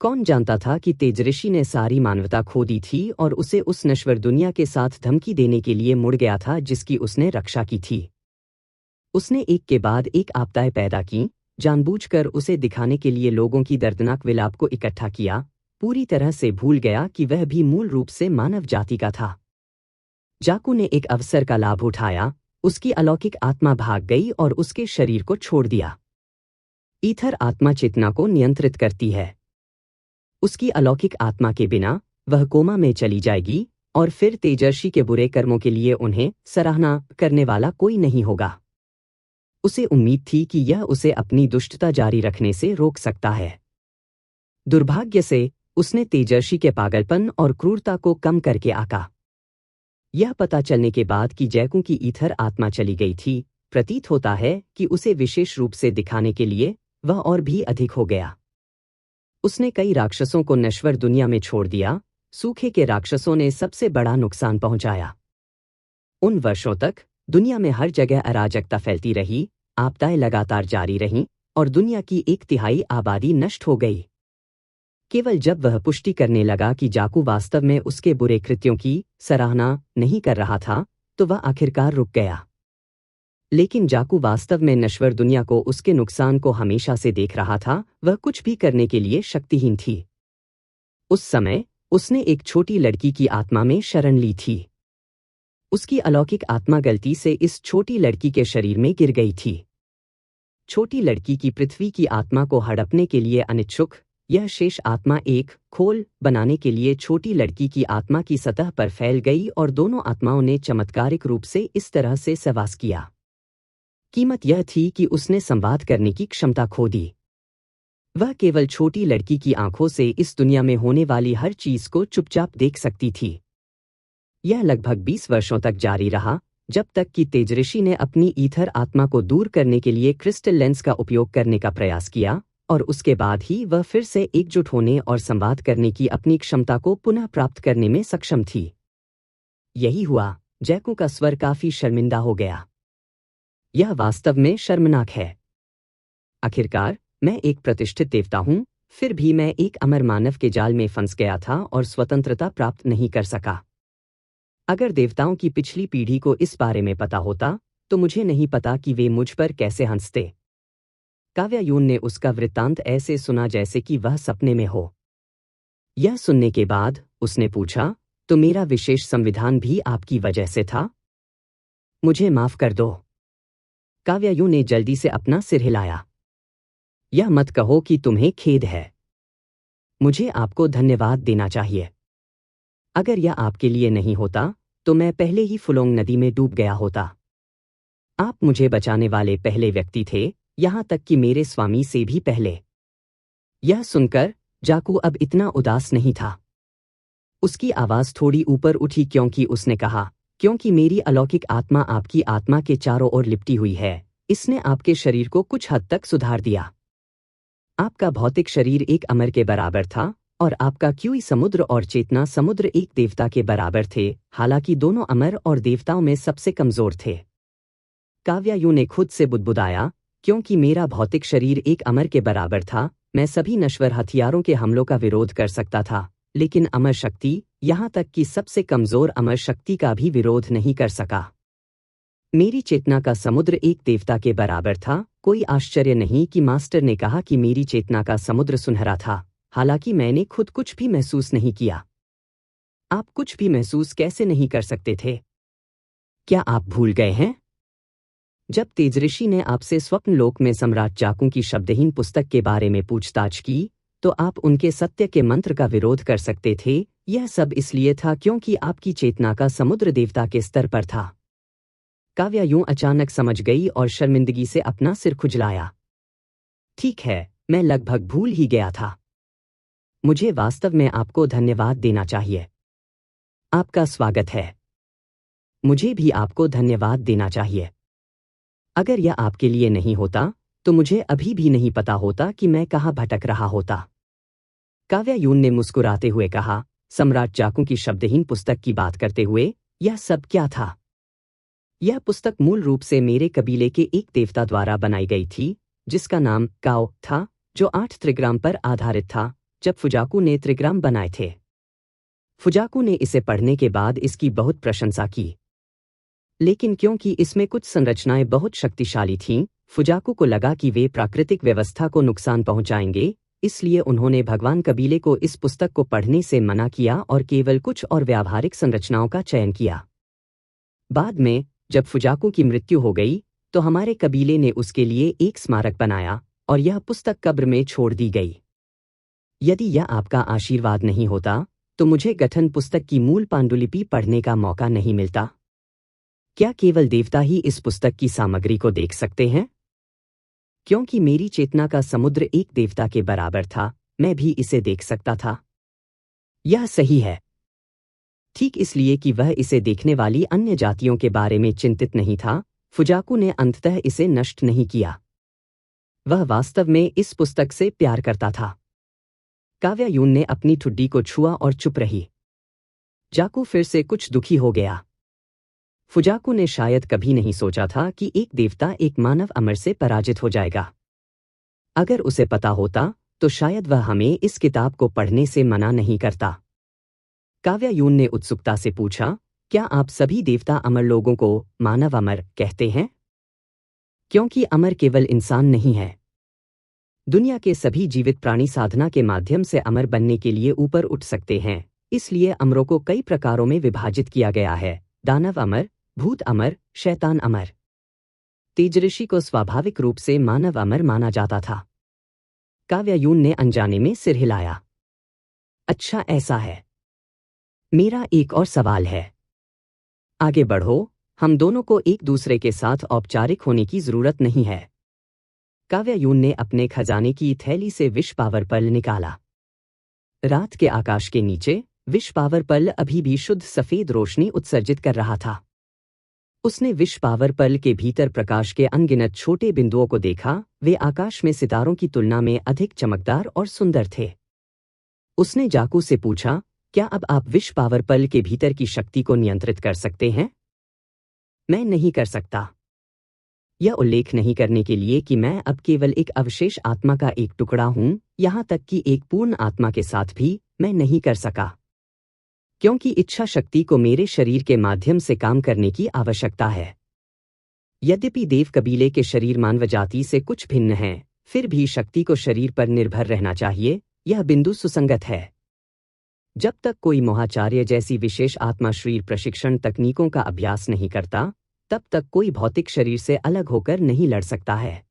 कौन जानता था कि तेजऋषि ने सारी मानवता खो दी थी और उसे उस नश्वर दुनिया के साथ धमकी देने के लिए मुड़ गया था जिसकी उसने रक्षा की थी। उसने एक के बाद एक आपदाएं पैदा की, जानबूझकर उसे दिखाने के लिए लोगों की दर्दनाक विलाप को इकट्ठा किया, पूरी तरह से भूल गया कि वह भी मूल रूप से मानव जाति का था। जाकू ने एक अवसर का लाभ उठाया, उसकी अलौकिक आत्मा भाग गई और उसके शरीर को छोड़ दिया। ईथर आत्मा चेतना को नियंत्रित करती है। उसकी अलौकिक आत्मा के बिना वह कोमा में चली जाएगी और फिर तेजर्षि के बुरे कर्मों के लिए उन्हें सराहना करने वाला कोई नहीं होगा। उसे उम्मीद थी कि यह उसे अपनी दुष्टता जारी रखने से रोक सकता है। दुर्भाग्य से उसने तेजर्षि के पागलपन और क्रूरता को कम करके आका। यह पता चलने के बाद कि जैकू की ईथर आत्मा चली गई थी, प्रतीत होता है कि उसे विशेष रूप से दिखाने के लिए वह और भी अधिक हो गया। उसने कई राक्षसों को नश्वर दुनिया में छोड़ दिया। सूखे के राक्षसों ने सबसे बड़ा नुकसान पहुंचाया। उन वर्षों तक दुनिया में हर जगह अराजकता फैलती रही, आपदाएं लगातार जारी रहीं और दुनिया की 1/3 आबादी नष्ट हो गई। केवल जब वह पुष्टि करने लगा कि जाकू वास्तव में उसके बुरे कृत्यों की सराहना नहीं कर रहा था, तो वह आखिरकार रुक गया। लेकिन जाकू वास्तव में नश्वर दुनिया को उसके नुकसान को हमेशा से देख रहा था, वह कुछ भी करने के लिए शक्तिहीन थी। उस समय उसने एक छोटी लड़की की आत्मा में शरण ली थी। उसकी अलौकिक आत्मा गलती से इस छोटी लड़की के शरीर में गिर गई थी। छोटी लड़की की पृथ्वी की आत्मा को हड़पने के लिए अनिच्छुक यह शेष आत्मा एक खोल बनाने के लिए छोटी लड़की की आत्मा की सतह पर फैल गई और दोनों आत्माओं ने चमत्कारिक रूप से इस तरह से सहवास किया। कीमत यह थी कि उसने संवाद करने की क्षमता खो दी। वह केवल छोटी लड़की की आंखों से इस दुनिया में होने वाली हर चीज को चुपचाप देख सकती थी। यह लगभग 20 वर्षों तक जारी रहा, जब तक कि तेजऋषि ने अपनी ईथर आत्मा को दूर करने के लिए क्रिस्टल लेंस का उपयोग करने का प्रयास किया, और उसके बाद ही वह फिर से एकजुट होने और संवाद करने की अपनी क्षमता को पुनः प्राप्त करने में सक्षम थी। यही हुआ, जैकू का स्वर काफी शर्मिंदा हो गया। यह वास्तव में शर्मनाक है। आखिरकार मैं एक प्रतिष्ठित देवता हूं, फिर भी मैं एक अमर मानव के जाल में फंस गया था और स्वतंत्रता प्राप्त नहीं कर सका। अगर देवताओं की पिछली पीढ़ी को इस बारे में पता होता, तो मुझे नहीं पता कि वे मुझ पर कैसे हंसते। काव्यायून ने उसका वृत्तांत ऐसे सुना जैसे कि वह सपने में हो। यह सुनने के बाद उसने पूछा, तो मेरा विशेष संविधान भी आपकी वजह से था? मुझे माफ कर दो। काव्यायून ने जल्दी से अपना सिर हिलाया। यह मत कहो कि तुम्हें खेद है। मुझे आपको धन्यवाद देना चाहिए। अगर यह आपके लिए नहीं होता, तो मैं पहले ही फुलोंग नदी में डूब गया होता। आप मुझे बचाने वाले पहले व्यक्ति थे, यहां तक कि मेरे स्वामी से भी पहले। यह सुनकर जाकू अब इतना उदास नहीं था। उसकी आवाज थोड़ी ऊपर उठी क्योंकि उसने कहा, क्योंकि मेरी अलौकिक आत्मा आपकी आत्मा के चारों ओर लिपटी हुई है, इसने आपके शरीर को कुछ हद तक सुधार दिया। आपका भौतिक शरीर एक अमर के बराबर था और आपका क्यूई समुद्र और चेतना समुद्र एक देवता के बराबर थे, हालांकि दोनों अमर और देवताओं में सबसे कमजोर थे। काव्यायु ने खुद से बुदबुदाया, क्योंकि मेरा भौतिक शरीर एक अमर के बराबर था, मैं सभी नश्वर हथियारों के हमलों का विरोध कर सकता था, लेकिन अमर शक्ति, यहां तक कि सबसे कमजोर अमर शक्ति का भी विरोध नहीं कर सका। मेरी चेतना का समुद्र एक देवता के बराबर था। कोई आश्चर्य नहीं कि मास्टर ने कहा कि मेरी चेतना का समुद्र सुनहरा था, हालांकि मैंने खुद कुछ भी महसूस नहीं किया। आप कुछ भी महसूस कैसे नहीं कर सकते थे? क्या आप भूल गए हैं? जब तेजऋषि ने आपसे स्वप्न लोक में सम्राट जाकू की शब्दहीन पुस्तक के बारे में पूछताछ की, तो आप उनके सत्य के मंत्र का विरोध कर सकते थे। यह सब इसलिए था क्योंकि आपकी चेतना का समुद्र देवता के स्तर पर था। काव्या यूं अचानक समझ गई और शर्मिंदगी से अपना सिर खुजलाया। ठीक है, मैं लगभग भूल ही गया था। मुझे वास्तव में आपको धन्यवाद देना चाहिए। आपका स्वागत है। मुझे भी आपको धन्यवाद देना चाहिए। अगर यह आपके लिए नहीं होता तो मुझे अभी भी नहीं पता होता कि मैं कहाँ भटक रहा होता। काव्या यून ने मुस्कुराते हुए कहा, सम्राट जाकू की शब्दहीन पुस्तक की बात करते हुए, यह सब क्या था? यह पुस्तक मूल रूप से मेरे कबीले के एक देवता द्वारा बनाई गई थी, जिसका नाम काओ था, जो 8 त्रिग्राम पर आधारित था, जब फुजाकू ने त्रिग्राम बनाए थे। फुजाकू ने इसे पढ़ने के बाद इसकी बहुत प्रशंसा की। लेकिन क्योंकि इसमें कुछ संरचनाएं बहुत शक्तिशाली थीं, फुजाकू को लगा कि वे प्राकृतिक व्यवस्था को नुकसान पहुंचाएंगे, इसलिए उन्होंने भगवान कबीले को इस पुस्तक को पढ़ने से मना किया और केवल कुछ और व्यावहारिक संरचनाओं का चयन किया। बाद में, जब फुजाकू की मृत्यु हो गई, तो हमारे कबीले ने उसके लिए एक स्मारक बनाया और यह पुस्तक कब्र में छोड़ दी गई। यदि यह आपका आशीर्वाद नहीं होता, तो मुझे गठन पुस्तक की मूल पांडुलिपि पढ़ने का मौका नहीं मिलता। क्या केवल देवता ही इस पुस्तक की सामग्री को देख सकते हैं? क्योंकि मेरी चेतना का समुद्र एक देवता के बराबर था, मैं भी इसे देख सकता था। यह सही है। ठीक इसलिए कि वह इसे देखने वाली अन्य जातियों के बारे में चिंतित नहीं था, फुजाकू ने अंततः इसे नष्ट नहीं किया। वह वास्तव में इस पुस्तक से प्यार करता था। काव्या यून ने अपनी ठुड्डी को छुआ और चुप रही। जाकू फिर से कुछ दुखी हो गया। फुजाकू ने शायद कभी नहीं सोचा था कि एक देवता एक मानव अमर से पराजित हो जाएगा। अगर उसे पता होता, तो शायद वह हमें इस किताब को पढ़ने से मना नहीं करता। काव्या यून ने उत्सुकता से पूछा, क्या आप सभी देवता अमर लोगों को मानव अमर कहते हैं? क्योंकि अमर केवल इंसान नहीं है। दुनिया के सभी जीवित प्राणी साधना के माध्यम से अमर बनने के लिए ऊपर उठ सकते हैं, इसलिए अमरों को कई प्रकारों में विभाजित किया गया है: दानव अमर, भूत अमर, शैतान अमर। तेज ऋषि को स्वाभाविक रूप से मानव अमर माना जाता था। काव्या यून ने अनजाने में सिर हिलाया। अच्छा, ऐसा है। मेरा एक और सवाल है। आगे बढ़ो, हम दोनों को एक दूसरे के साथ औपचारिक होने की जरूरत नहीं है। काव्या यून ने अपने खजाने की थैली से विश पावर पर्ल निकाला। रात के आकाश के नीचे विश पावर पर्ल अभी भी शुद्ध सफेद रोशनी उत्सर्जित कर रहा था। उसने विश पावर पर्ल के भीतर प्रकाश के अनगिनत छोटे बिंदुओं को देखा। वे आकाश में सितारों की तुलना में अधिक चमकदार और सुंदर थे। उसने जाकू से पूछा, क्या अब आप विश पावर पर्ल के भीतर की शक्ति को नियंत्रित कर सकते हैं? मैं नहीं कर सकता। यह उल्लेख नहीं करने के लिए कि मैं अब केवल एक अवशेष आत्मा का एक टुकड़ा हूं, यहां तक कि एक पूर्ण आत्मा के साथ भी मैं नहीं कर सका। क्योंकि इच्छा शक्ति को मेरे शरीर के माध्यम से काम करने की आवश्यकता है। यद्यपि देव कबीले के शरीर मानव जाति से कुछ भिन्न हैं, फिर भी शक्ति को शरीर पर निर्भर रहना चाहिए। यह बिंदु सुसंगत है। जब तक कोई मोहाचार्य जैसी विशेष आत्मा शरीर प्रशिक्षण तकनीकों का अभ्यास नहीं करता, तब तक कोई भौतिक शरीर से अलग होकर नहीं लड़ सकता है।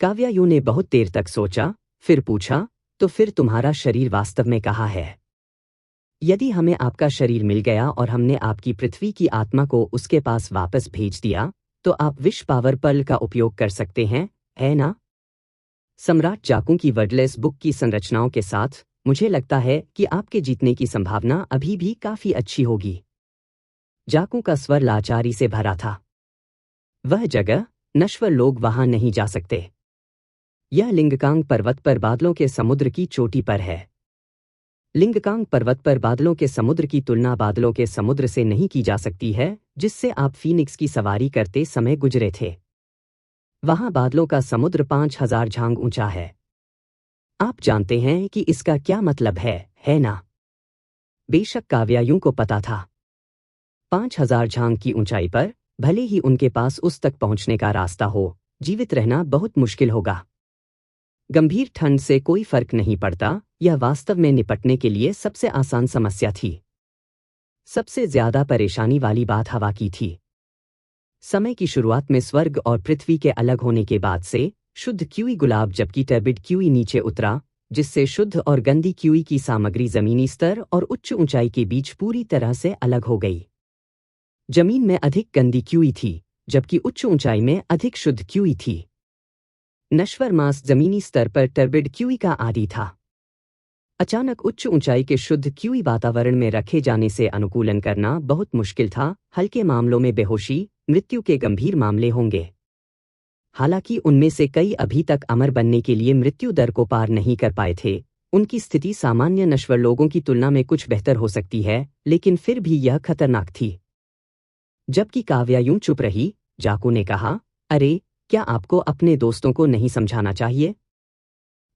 काव्या यूं ने बहुत देर तक सोचा, फिर पूछा, तो फिर तुम्हारा शरीर वास्तव में कहाँ है? यदि हमें आपका शरीर मिल गया और हमने आपकी पृथ्वी की आत्मा को उसके पास वापस भेज दिया, तो आप विश पावर पर्ल का उपयोग कर सकते हैं, है ना? सम्राट जाकू की वर्डलेस बुक की संरचनाओं के साथ मुझे लगता है कि आपके जीतने की संभावना अभी भी काफी अच्छी होगी। जाकू का स्वर लाचारी से भरा था। वह जगह, नश्वर लोग वहां नहीं जा सकते। यह लिंगकांग पर्वत पर बादलों के समुद्र की चोटी पर है। लिंगकांग पर्वत पर बादलों के समुद्र की तुलना बादलों के समुद्र से नहीं की जा सकती है, जिससे आप फीनिक्स की सवारी करते समय गुजरे थे। वहां बादलों का समुद्र 5000 झांग ऊंचा है। आप जानते हैं कि इसका क्या मतलब है ना? बेशक काव्या यूं को पता था। 5000 झांग की ऊंचाई पर, भले ही उनके पास उस तक पहुंचने का रास्ता हो, जीवित रहना बहुत मुश्किल होगा। गंभीर ठंड से कोई फर्क नहीं पड़ता, यह वास्तव में निपटने के लिए सबसे आसान समस्या थी। सबसे ज्यादा परेशानी वाली बात हवा की थी। समय की शुरुआत में स्वर्ग और पृथ्वी के अलग होने के बाद से शुद्ध क्यूई गुलाब जबकि टर्बिड क्यूई नीचे उतरा, जिससे शुद्ध और गंदी क्यूई की सामग्री जमीनी स्तर और उच्च ऊंचाई के बीच पूरी तरह से अलग हो गई। जमीन में अधिक गंदी क्यूई थी, जबकि उच्च ऊंचाई में अधिक शुद्ध क्यूई थी। नश्वर मास जमीनी स्तर पर टर्बिड क्यूई का आदि था। अचानक उच्च ऊंचाई के शुद्ध क्यूई वातावरण में रखे जाने से अनुकूलन करना बहुत मुश्किल था। हल्के मामलों में बेहोशी, मृत्यु के गंभीर मामले होंगे। हालांकि उनमें से कई अभी तक अमर बनने के लिए मृत्यु दर को पार नहीं कर पाए थे। उनकी स्थिति सामान्य नश्वर लोगों की तुलना में कुछ बेहतर हो सकती है, लेकिन फिर भी यह खतरनाक थी। जबकि काव्या यूं चुप रही, जाकू ने कहा, अरे, क्या आपको अपने दोस्तों को नहीं समझाना चाहिए?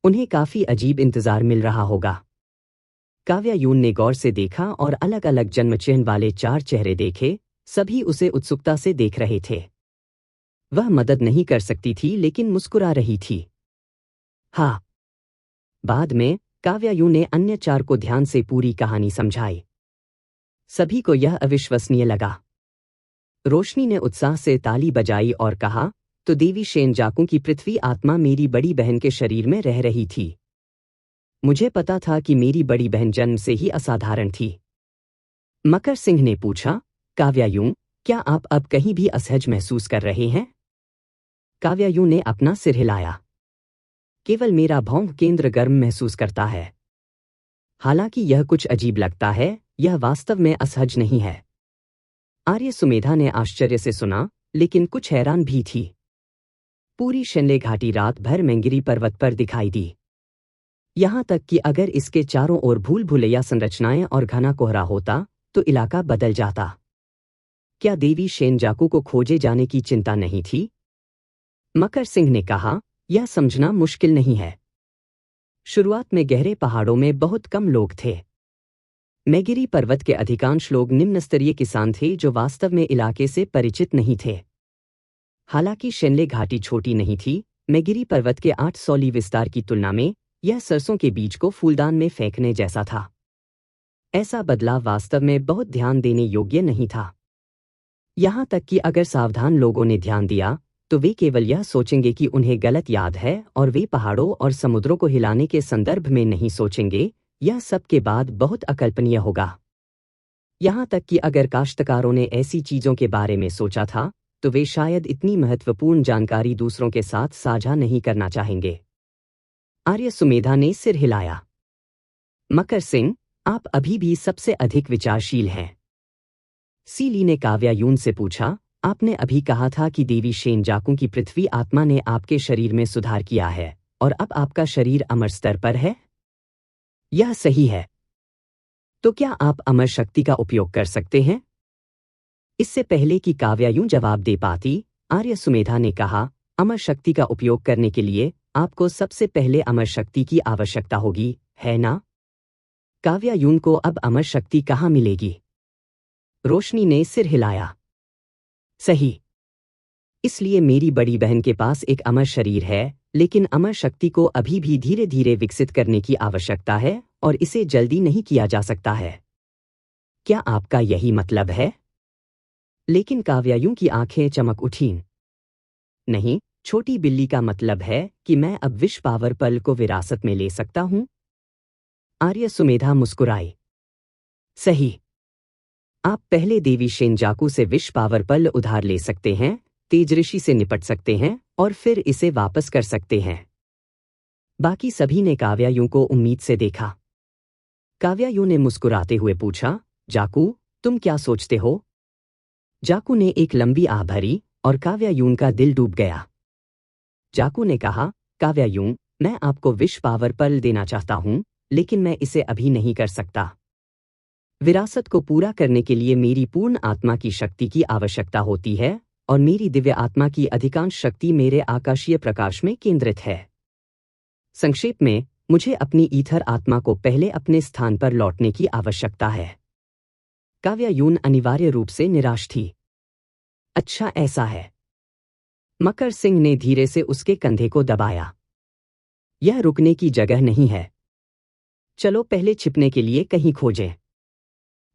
उन्हें काफी अजीब इंतजार मिल रहा होगा। काव्या यून ने गौर से देखा और अलग अलग जन्म चिन्ह वाले 4 चेहरे देखे। सभी उसे उत्सुकता से देख रहे थे। वह मदद नहीं कर सकती थी, लेकिन मुस्कुरा रही थी। हाँ। बाद में काव्या यून ने अन्य 4 को ध्यान से पूरी कहानी समझाई। सभी को यह अविश्वसनीय लगा। रोशनी ने उत्साह से ताली बजाई और कहा, तो देवी शेन जाकू की पृथ्वी आत्मा मेरी बड़ी बहन के शरीर में रह रही थी। मुझे पता था कि मेरी बड़ी बहन जन्म से ही असाधारण थी। मकर सिंह ने पूछा, काव्या यूं, क्या आप अब कहीं भी असहज महसूस कर रहे हैं? काव्या यूं ने अपना सिर हिलाया। केवल मेरा भौंक केंद्र गर्म महसूस करता है। हालांकि यह कुछ अजीब लगता है, यह वास्तव में असहज नहीं है। आर्य सुमेधा ने आश्चर्य से सुना, लेकिन कुछ हैरान भी थी। पूरी शेनले घाटी रात भर मैंगिरी पर्वत पर दिखाई दी। यहां तक कि अगर इसके चारों ओर भूल भुलैया संरचनाएं और घना कोहरा होता, तो इलाका बदल जाता। क्या देवी शेन जाकू को खोजे जाने की चिंता नहीं थी? मकर सिंह ने कहा, यह समझना मुश्किल नहीं है। शुरुआत में गहरे पहाड़ों में बहुत कम लोग थे। मैगिरी पर्वत के अधिकांश लोग निम्न स्तरीय किसान थे जो वास्तव में इलाके से परिचित नहीं थे। हालांकि शेनले घाटी छोटी नहीं थी, मैगिरी पर्वत के 800 ली विस्तार की तुलना में यह सरसों के बीज को फूलदान में फेंकने जैसा था। ऐसा बदलाव वास्तव में बहुत ध्यान देने योग्य नहीं था। यहां तक कि अगर सावधान लोगों ने ध्यान दिया, तो वे केवल यह सोचेंगे कि उन्हें गलत याद है और वे पहाड़ों और समुद्रों को हिलाने के संदर्भ में नहीं सोचेंगे। यह सब के बाद बहुत अकल्पनीय होगा। यहां तक कि अगर काश्तकारों ने ऐसी चीजों के बारे में सोचा था, तो वे शायद इतनी महत्वपूर्ण जानकारी दूसरों के साथ साझा नहीं करना चाहेंगे। आर्य सुमेधा ने सिर हिलाया। मकर सिंह, आप अभी भी सबसे अधिक विचारशील हैं। सीली ने काव्या यून से पूछा, आपने अभी कहा था कि देवी शेन जाकू की पृथ्वी आत्मा ने आपके शरीर में सुधार किया है और अब आपका शरीर अमर स्तर पर है? यह सही है। तो क्या आप अमर शक्ति का उपयोग कर सकते हैं? इससे पहले कि काव्या यूं जवाब दे पाती, आर्य सुमेधा ने कहा, अमर शक्ति का उपयोग करने के लिए आपको सबसे पहले अमर शक्ति की आवश्यकता होगी, है ना? काव्या यून को अब अमर शक्ति कहाँ मिलेगी? रोशनी ने सिर हिलाया। सही। इसलिए मेरी बड़ी बहन के पास एक अमर शरीर है, लेकिन अमर शक्ति को अभी भी धीरे धीरे विकसित करने की आवश्यकता है और इसे जल्दी नहीं किया जा सकता है। क्या आपका यही मतलब है? लेकिन काव्या यूं की आंखें चमक उठीं। नहीं, छोटी बिल्ली का मतलब है कि मैं अब विश पावर पल को विरासत में ले सकता हूं। आर्य सुमेधा मुस्कुराई। सही। आप पहले देवी शेन जाकू से विश पावर पल उधार ले सकते हैं, तेज ऋषि से निपट सकते हैं और फिर इसे वापस कर सकते हैं। बाकी सभी ने काव्या यूं को उम्मीद से देखा। काव्या यूं ने मुस्कुराते हुए पूछा, जाकू, तुम क्या सोचते हो? जाकू ने एक लंबी आह भरी और काव्या यून का दिल डूब गया। जाकू ने कहा, काव्या यून, मैं आपको विश पावर पल देना चाहता हूं, लेकिन मैं इसे अभी नहीं कर सकता। विरासत को पूरा करने के लिए मेरी पूर्ण आत्मा की शक्ति की आवश्यकता होती है और मेरी दिव्य आत्मा की अधिकांश शक्ति मेरे आकाशीय प्रकाश में केंद्रित है। संक्षेप में, मुझे अपनी ईथर आत्मा को पहले अपने स्थान पर लौटने की आवश्यकता है। काव्या यून अनिवार्य रूप से निराश थी। अच्छा, ऐसा है। मकर सिंह ने धीरे से उसके कंधे को दबाया। यह रुकने की जगह नहीं है। चलो पहले छिपने के लिए कहीं खोजें।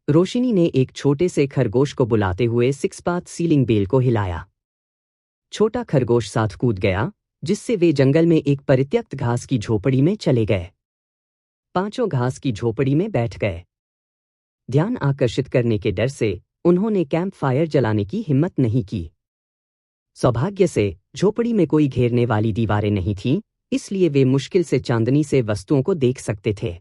रोशिनी ने एक छोटे से खरगोश को बुलाते हुए 6 पाथ सीलिंग बेल को हिलाया। छोटा खरगोश साथ कूद गया, जिससे वे जंगल में एक परित्यक्त घास की झोपड़ी में चले गए। पांचों घास की झोपड़ी में बैठ गए। ध्यान आकर्षित करने के डर से उन्होंने कैंप फायर जलाने की हिम्मत नहीं की। सौभाग्य से झोपड़ी में कोई घेरने वाली दीवारें नहीं थीं, इसलिए वे मुश्किल से चांदनी से वस्तुओं को देख सकते थे।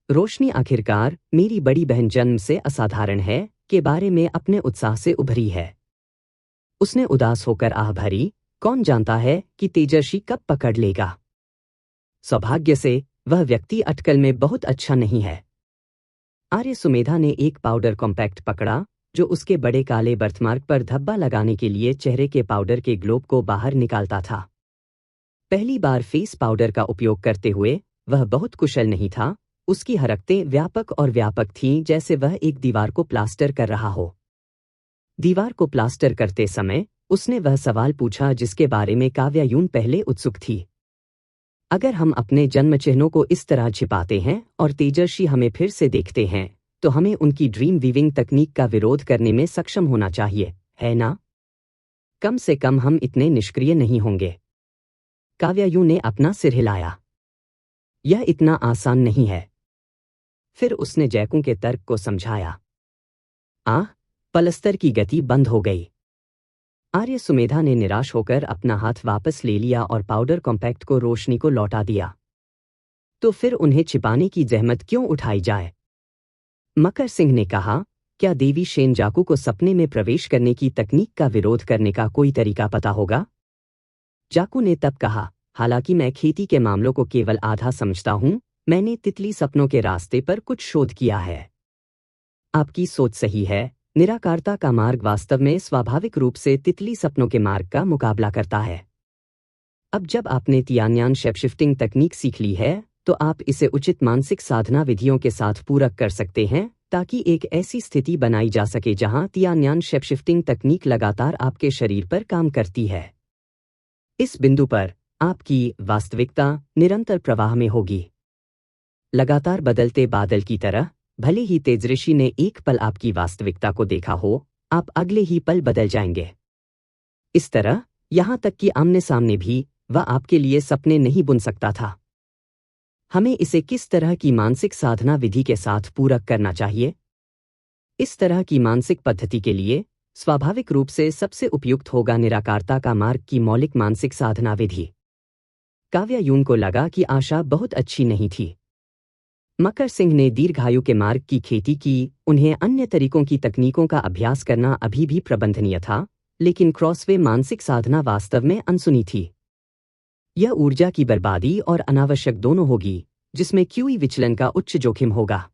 रोशनी आखिरकार मेरी बड़ी बहन जन्म से असाधारण है के बारे में अपने उत्साह से उभरी है। उसने उदास होकर आह भरी, कौन जानता है कि तेजस्वी कब पकड़ लेगा। सौभाग्य से वह व्यक्ति अटकल में बहुत अच्छा नहीं है। आर्य सुमेधा ने एक पाउडर कॉम्पैक्ट पकड़ा जो उसके बड़े काले बर्थमार्क पर धब्बा लगाने के लिए चेहरे के पाउडर के ग्लोब को बाहर निकालता था। पहली बार फेस पाउडर का उपयोग करते हुए वह बहुत कुशल नहीं था। उसकी हरकतें व्यापक और व्यापक थीं, जैसे वह एक दीवार को प्लास्टर कर रहा हो। दीवार को प्लास्टर करते समय उसने वह सवाल पूछा जिसके बारे में काव्या यून पहले उत्सुक थी। अगर हम अपने जन्म चिन्हों को इस तरह छिपाते हैं और तेजस्वी हमें फिर से देखते हैं, तो हमें उनकी ड्रीम वीविंग तकनीक का विरोध करने में सक्षम होना चाहिए, है ना? कम से कम हम इतने निष्क्रिय नहीं होंगे। काव्या यूं ने अपना सिर हिलाया। यह इतना आसान नहीं है। फिर उसने जैकू के तर्क को समझाया। पलस्तर की गति बंद हो गई। आर्य सुमेधा ने निराश होकर अपना हाथ वापस ले लिया और पाउडर कॉम्पैक्ट को रोशनी को लौटा दिया। तो फिर उन्हें छिपाने की जहमत क्यों उठाई जाए? मकर सिंह ने कहा, क्या देवी शेन जाकू को सपने में प्रवेश करने की तकनीक का विरोध करने का कोई तरीका पता होगा? जाकू ने तब कहा, हालांकि मैं खेती के मामलों को केवल आधा समझता हूं, मैंने तितली सपनों के रास्ते पर कुछ शोध किया है। आपकी सोच सही है। निराकारता का मार्ग वास्तव में स्वाभाविक रूप से तितली सपनों के मार्ग का मुकाबला करता है। अब जब आपने तियान्यान शेपशिफ्टिंग तकनीक सीख ली है, तो आप इसे उचित मानसिक साधना विधियों के साथ पूरक कर सकते हैं ताकि एक ऐसी स्थिति बनाई जा सके जहां तियान्यान शेपशिफ्टिंग तकनीक लगातार आपके शरीर पर काम करती है। इस बिंदु पर आपकी वास्तविकता निरंतर प्रवाह में होगी, लगातार बदलते बादल की तरह। भले ही तेजऋषि ने एक पल आपकी वास्तविकता को देखा हो, आप अगले ही पल बदल जाएंगे। इस तरह यहां तक कि आमने सामने भी वह आपके लिए सपने नहीं बुन सकता था। हमें इसे किस तरह की मानसिक साधना विधि के साथ पूरक करना चाहिए? इस तरह की मानसिक पद्धति के लिए स्वाभाविक रूप से सबसे उपयुक्त होगा निराकारता का मार्ग की मौलिक मानसिक साधना विधि। काव्या यून को लगा कि आशा बहुत अच्छी नहीं थी। मकर सिंह ने दीर्घायु के मार्ग की खेती की, उन्हें अन्य तरीकों की तकनीकों का अभ्यास करना अभी भी प्रबंधनीय था, लेकिन क्रॉसवे मानसिक साधना वास्तव में अनसुनी थी। यह ऊर्जा की बर्बादी और अनावश्यक दोनों होगी, जिसमें क्यूई विचलन का उच्च जोखिम होगा।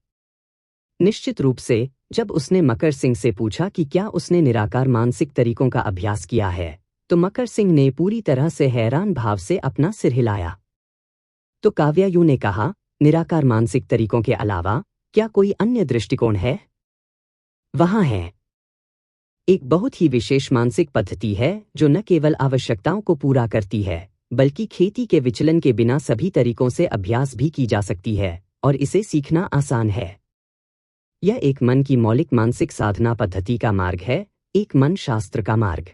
निश्चित रूप से जब उसने मकर सिंह से पूछा कि क्या उसने निराकार मानसिक तरीकों का अभ्यास किया है, तो मकर सिंह ने पूरी तरह से हैरान भाव से अपना सिर हिलाया। तो काव्या यूं ने कहा, निराकार मानसिक तरीकों के अलावा क्या कोई अन्य दृष्टिकोण है? वहां है। एक बहुत ही विशेष मानसिक पद्धति है जो न केवल आवश्यकताओं को पूरा करती है, बल्कि खेती के विचलन के बिना सभी तरीकों से अभ्यास भी की जा सकती है, और इसे सीखना आसान है। यह एक मन की मौलिक मानसिक साधना पद्धति का मार्ग है, एक मन शास्त्र का मार्ग,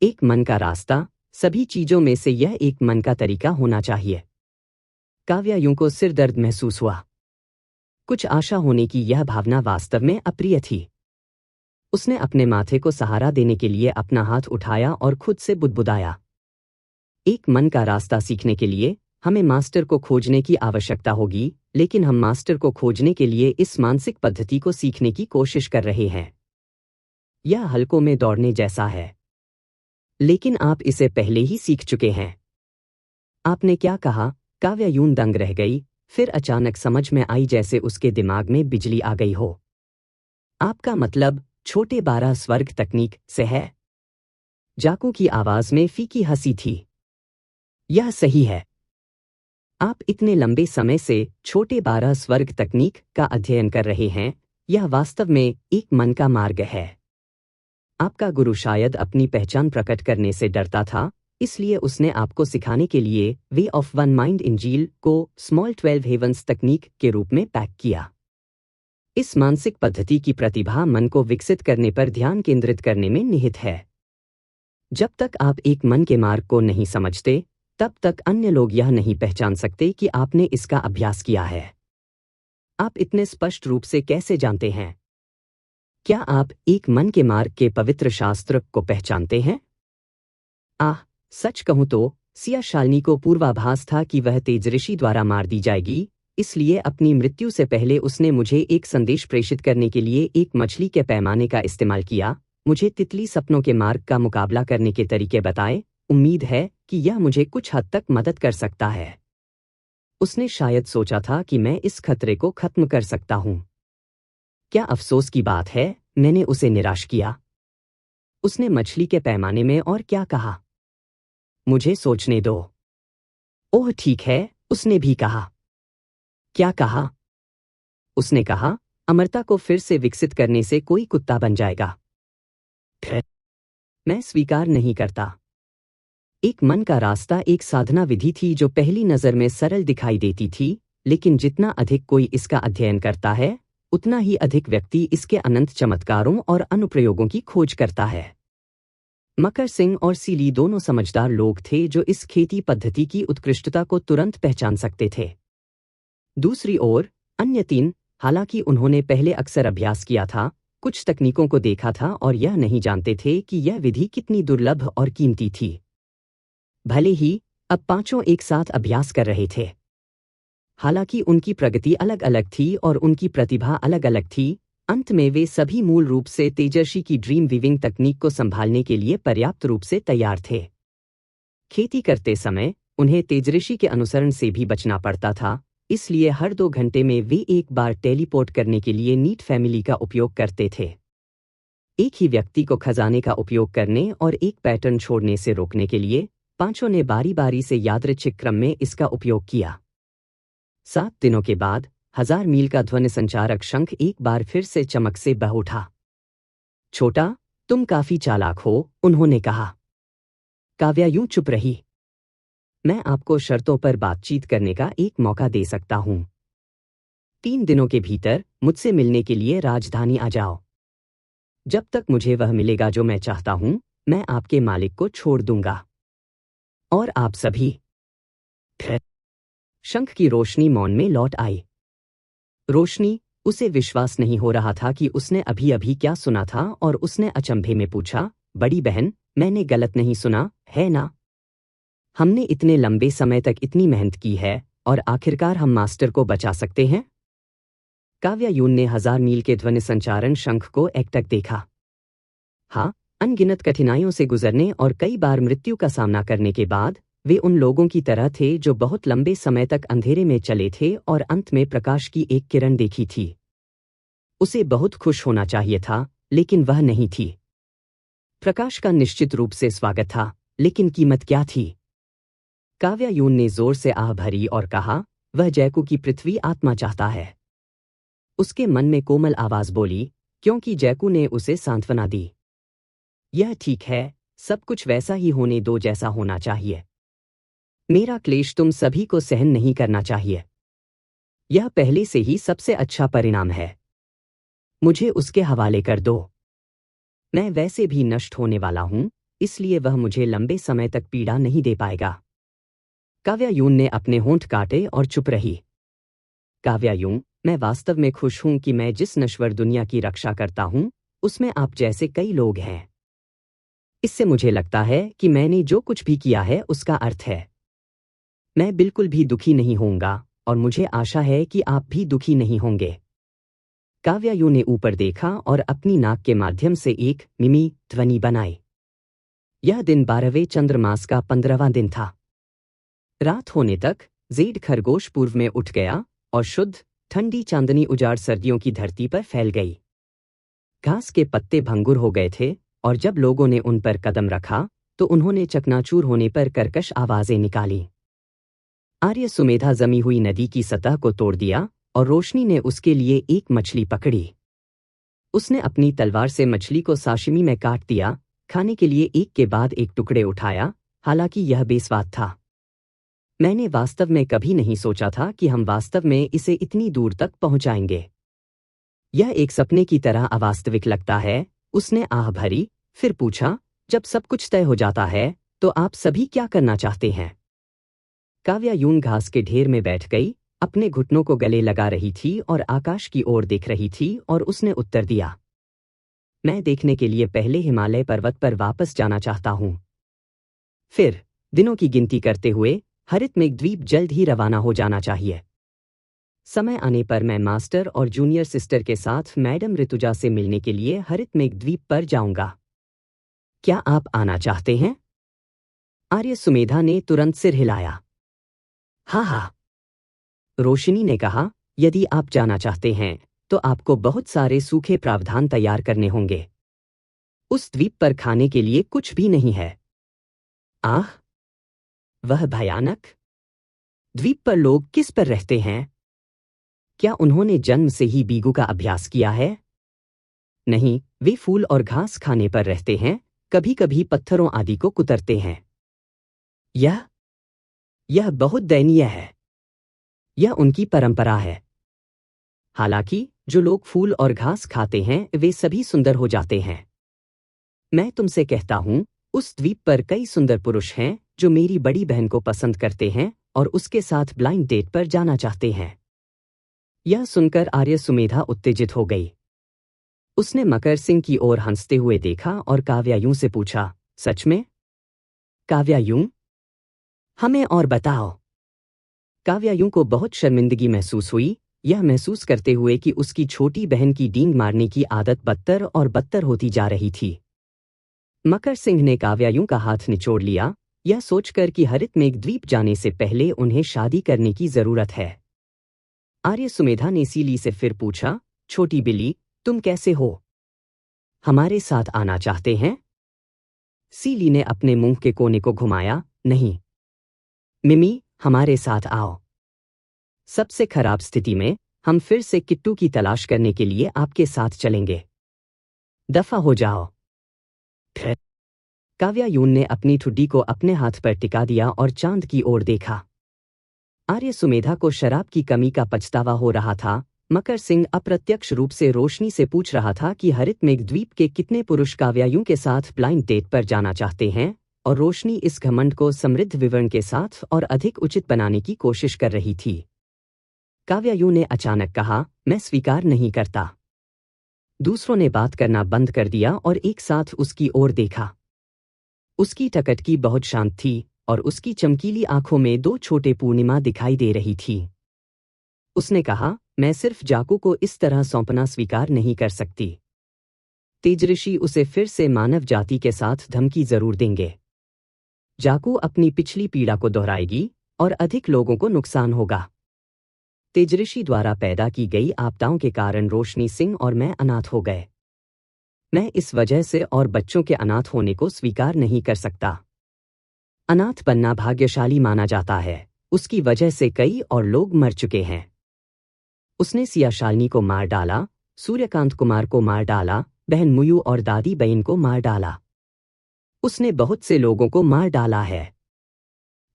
एक मन का रास्ता। सभी चीजों में से यह एक मन का तरीका होना चाहिए। काव्या यूं को सिर दर्द महसूस हुआ। कुछ आशा होने की यह भावना वास्तव में अप्रिय थी। उसने अपने माथे को सहारा देने के लिए अपना हाथ उठाया और खुद से बुदबुदाया। एक मन का रास्ता सीखने के लिए हमें मास्टर को खोजने की आवश्यकता होगी, लेकिन हम मास्टर को खोजने के लिए इस मानसिक पद्धति को सीखने की कोशिश कर रहे हैं। यह हलकों में दौड़ने जैसा है, लेकिन आप इसे पहले ही सीख चुके हैं। आपने क्या कहा? काव्या यूं दंग रह गई, फिर अचानक समझ में आई जैसे उसके दिमाग में बिजली आ गई हो। आपका मतलब छोटे 12 स्वर्ग तकनीक से है? जाकू की आवाज में फीकी हंसी थी। यह सही है। आप इतने लंबे समय से छोटे 12 स्वर्ग तकनीक का अध्ययन कर रहे हैं। यह वास्तव में एक मन का मार्ग है। आपका गुरु शायद अपनी पहचान प्रकट करने से डरता था, इसलिए उसने आपको सिखाने के लिए वे ऑफ वन माइंड इंजील को स्मॉल 12 हेवंस तकनीक के रूप में पैक किया। इस मानसिक पद्धति की प्रतिभा मन को विकसित करने पर ध्यान केंद्रित करने में निहित है। जब तक आप एक मन के मार्ग को नहीं समझते, तब तक अन्य लोग यह नहीं पहचान सकते कि आपने इसका अभ्यास किया है। आप इतने स्पष्ट रूप से कैसे जानते हैं? क्या आप एक मन के मार्ग के पवित्र शास्त्र को पहचानते हैं? सच कहूं तो सिया शालिनी को पूर्वाभास था कि वह तेज ऋषि द्वारा मार दी जाएगी, इसलिए अपनी मृत्यु से पहले उसने मुझे एक संदेश प्रेषित करने के लिए एक मछली के पैमाने का इस्तेमाल किया, मुझे तितली सपनों के मार्ग का मुकाबला करने के तरीके बताए। उम्मीद है कि यह मुझे कुछ हद तक मदद कर सकता है। उसने शायद सोचा था कि मैं इस खतरे को खत्म कर सकता हूं। क्या अफसोस की बात है, मैंने उसे निराश किया। उसने मछली के पैमाने में और क्या कहा? मुझे सोचने दो। ओह ठीक है, उसने भी कहा। क्या कहा? उसने कहा, अमरता को फिर से विकसित करने से कोई कुत्ता बन जाएगा। मैं स्वीकार नहीं करता। एक मन का रास्ता एक साधना विधि थी जो पहली नज़र में सरल दिखाई देती थी, लेकिन जितना अधिक कोई इसका अध्ययन करता है, उतना ही अधिक व्यक्ति इसके अनंत चमत्कारों और अनुप्रयोगों की खोज करता है। मकर सिंह और सीली दोनों समझदार लोग थे जो इस खेती पद्धति की उत्कृष्टता को तुरंत पहचान सकते थे। दूसरी ओर अन्य तीन, हालांकि उन्होंने पहले अक्सर अभ्यास किया था, कुछ तकनीकों को देखा था और यह नहीं जानते थे कि यह विधि कितनी दुर्लभ और कीमती थी। भले ही अब पांचों एक साथ अभ्यास कर रहे थे। हालांकि उनकी प्रगति अलग अलग थी और उनकी प्रतिभा अलग अलग थी, अंत में वे सभी मूल रूप से तेजर्षि की ड्रीम वीविंग तकनीक को संभालने के लिए पर्याप्त रूप से तैयार थे। खेती करते समय उन्हें तेजर्षि के अनुसरण से भी बचना पड़ता था, इसलिए हर 2 घंटे में वे एक बार टेलीपोर्ट करने के लिए नीट फैमिली का उपयोग करते थे। एक ही व्यक्ति को खजाने का उपयोग करने और एक पैटर्न छोड़ने से रोकने के लिए पांचों ने बारी बारी से यादृच्छिक क्रम में इसका उपयोग किया। 7 दिनों के बाद 1000 मील का ध्वनि संचारक शंख एक बार फिर से चमक से बह उठा। छोटा, तुम काफी चालाक हो, उन्होंने कहा। काव्या यूं चुप रही। मैं आपको शर्तों पर बातचीत करने का एक मौका दे सकता हूं। 3 दिनों के भीतर मुझसे मिलने के लिए राजधानी आ जाओ। जब तक मुझे वह मिलेगा जो मैं चाहता हूं, मैं आपके मालिक को छोड़ दूंगा। और आप सभी। शंख की रोशनी मौन में लौट आई। रोशनी, उसे विश्वास नहीं हो रहा था कि उसने अभी अभी क्या सुना था और उसने अचंभे में पूछा, बड़ी बहन, मैंने गलत नहीं सुना, है ना? हमने इतने लंबे समय तक इतनी मेहनत की है और आखिरकार हम मास्टर को बचा सकते हैं? काव्या यून ने 1000 मील के ध्वनि संचारण शंख को एकटक देखा। हाँ, अनगिनत कठिनाइयों से गुजरने और कई बार मृत्यु का सामना करने के बाद वे उन लोगों की तरह थे जो बहुत लंबे समय तक अंधेरे में चले थे और अंत में प्रकाश की एक किरण देखी थी। उसे बहुत खुश होना चाहिए था, लेकिन वह नहीं थी। प्रकाश का निश्चित रूप से स्वागत था, लेकिन कीमत क्या थी? काव्या यून ने जोर से आह भरी और कहा, वह जैकू की पृथ्वी आत्मा चाहता है। उसके मन में कोमल आवाज बोली, क्योंकि जैकू ने उसे सांत्वना दी। यह ठीक है, सब कुछ वैसा ही होने दो जैसा होना चाहिए। मेरा क्लेश तुम सभी को सहन नहीं करना चाहिए। यह पहले से ही सबसे अच्छा परिणाम है। मुझे उसके हवाले कर दो। मैं वैसे भी नष्ट होने वाला हूं, इसलिए वह मुझे लंबे समय तक पीड़ा नहीं दे पाएगा। काव्या यून ने अपने होंठ काटे और चुप रही। काव्या यून, मैं वास्तव में खुश हूं कि मैं जिस नश्वर दुनिया की रक्षा करता हूं, उसमें आप जैसे कई लोग हैं। इससे मुझे लगता है कि मैंने जो कुछ भी किया है उसका अर्थ है। मैं बिल्कुल भी दुखी नहीं होऊंगा और मुझे आशा है कि आप भी दुखी नहीं होंगे। काव्या यून ने ऊपर देखा और अपनी नाक के माध्यम से एक मिमी ध्वनि बनाई। यह दिन 12वें चंद्रमास का 15वां दिन था। रात होने तक जेड खरगोश पूर्व में उठ गया और शुद्ध ठंडी चांदनी उजाड़ सर्दियों की धरती पर फैल गई। घास के पत्ते भंगुर हो गए थे और जब लोगों ने उन पर कदम रखा तो उन्होंने चकनाचूर होने पर कर्कश आवाजें निकाली। आर्य सुमेधा जमी हुई नदी की सतह को तोड़ दिया और रोशनी ने उसके लिए एक मछली पकड़ी। उसने अपनी तलवार से मछली को साशिमी में काट दिया, खाने के लिए एक के बाद एक टुकड़े उठाया, हालांकि यह बेस्वाद था। मैंने वास्तव में कभी नहीं सोचा था कि हम वास्तव में इसे इतनी दूर तक पहुंचाएंगे। यह एक सपने की तरह अवास्तविक लगता है, उसने आह भरी, फिर पूछा, जब सब कुछ तय हो जाता है, तो आप सभी क्या करना चाहते हैं? काव्या यूं घास के ढेर में बैठ गई, अपने घुटनों को गले लगा रही थी और आकाश की ओर देख रही थी और उसने उत्तर दिया, मैं देखने के लिए पहले हिमालय पर्वत पर वापस जाना चाहता हूं। फिर दिनों की गिनती करते हुए हरित मेघद्वीप जल्द ही रवाना हो जाना चाहिए। समय आने पर मैं मास्टर और जूनियर सिस्टर के साथ मैडम ऋतुजा से मिलने के लिए हरित मेघद्वीप पर जाऊंगा। क्या आप आना चाहते हैं? आर्य सुमेधा ने तुरंत सिर हिलाया। हाँ हाँ, रोशिनी ने कहा, यदि आप जाना चाहते हैं तो आपको बहुत सारे सूखे प्रावधान तैयार करने होंगे। उस द्वीप पर खाने के लिए कुछ भी नहीं है। आह, वह भयानक। द्वीप पर लोग किस पर रहते हैं? क्या उन्होंने जन्म से ही बीगू का अभ्यास किया है? नहीं, वे फूल और घास खाने पर रहते हैं, कभी कभी पत्थरों आदि को कुतरते हैं। यह बहुत दयनीय है। यह उनकी परंपरा है। हालांकि जो लोग फूल और घास खाते हैं वे सभी सुंदर हो जाते हैं। मैं तुमसे कहता हूं, उस द्वीप पर कई सुंदर पुरुष हैं जो मेरी बड़ी बहन को पसंद करते हैं और उसके साथ ब्लाइंड डेट पर जाना चाहते हैं। यह सुनकर आर्य सुमेधा उत्तेजित हो गई। उसने मकर सिंह की ओर हंसते हुए देखा और काव्यायूं से पूछा, सच में? काव्यायूं, हमें और बताओ। काव्यायूं को बहुत शर्मिंदगी महसूस हुई, यह महसूस करते हुए कि उसकी छोटी बहन की डींग मारने की आदत बदतर और बदतर होती जा रही थी। मकर सिंह ने काव्यायूं का हाथ निचोड़ लिया, यह सोचकर कि हरित मेघद्वीप जाने से पहले उन्हें शादी करने की जरूरत है। आर्य सुमेधा ने सीली से फिर पूछा, छोटी बिल्ली, तुम कैसे हो? हमारे साथ आना चाहते हैं? सीली ने अपने मुंह के कोने को घुमाया, नहीं। मिमी, हमारे साथ आओ। सबसे खराब स्थिति में हम फिर से किट्टू की तलाश करने के लिए आपके साथ चलेंगे। दफा हो जाओ। फिर काव्यायूं ने अपनी ठुड्डी को अपने हाथ पर टिका दिया और चांद की ओर देखा। आर्य सुमेधा को शराब की कमी का पछतावा हो रहा था। मकर सिंह अप्रत्यक्ष रूप से रोशनी से पूछ रहा था कि हरित मेघद्वीप के कितने पुरुष काव्यायूं के साथ ब्लाइंड डेट पर जाना चाहते हैं, और रोशनी इस घमंड को समृद्ध विवरण के साथ और अधिक उचित बनाने की कोशिश कर रही थी। काव्यायूं ने अचानक कहा, मैं स्वीकार नहीं करता। दूसरों ने बात करना बंद कर दिया और एक साथ उसकी ओर देखा। उसकी टकटकी बहुत शांत थी और उसकी चमकीली आंखों में दो छोटे पूर्णिमा दिखाई दे रही थी। उसने कहा, मैं सिर्फ जाकू को इस तरह सौंपना स्वीकार नहीं कर सकती। तेजऋषि उसे फिर से मानव जाति के साथ धमकी जरूर देंगे। जाकू अपनी पिछली पीड़ा को दोहराएगी और अधिक लोगों को नुकसान होगा। तेजऋषि द्वारा पैदा की गई आपदाओं के कारण रोशनी सिंह और मैं अनाथ हो गए। मैं इस वजह से और बच्चों के अनाथ होने को स्वीकार नहीं कर सकता। अनाथ बनना भाग्यशाली माना जाता है, उसकी वजह से कई और लोग मर चुके हैं। उसने सिया शालिनी को मार डाला, सूर्यकांत कुमार को मार डाला, बहन मुयू और दादी बहन को मार डाला। उसने बहुत से लोगों को मार डाला है।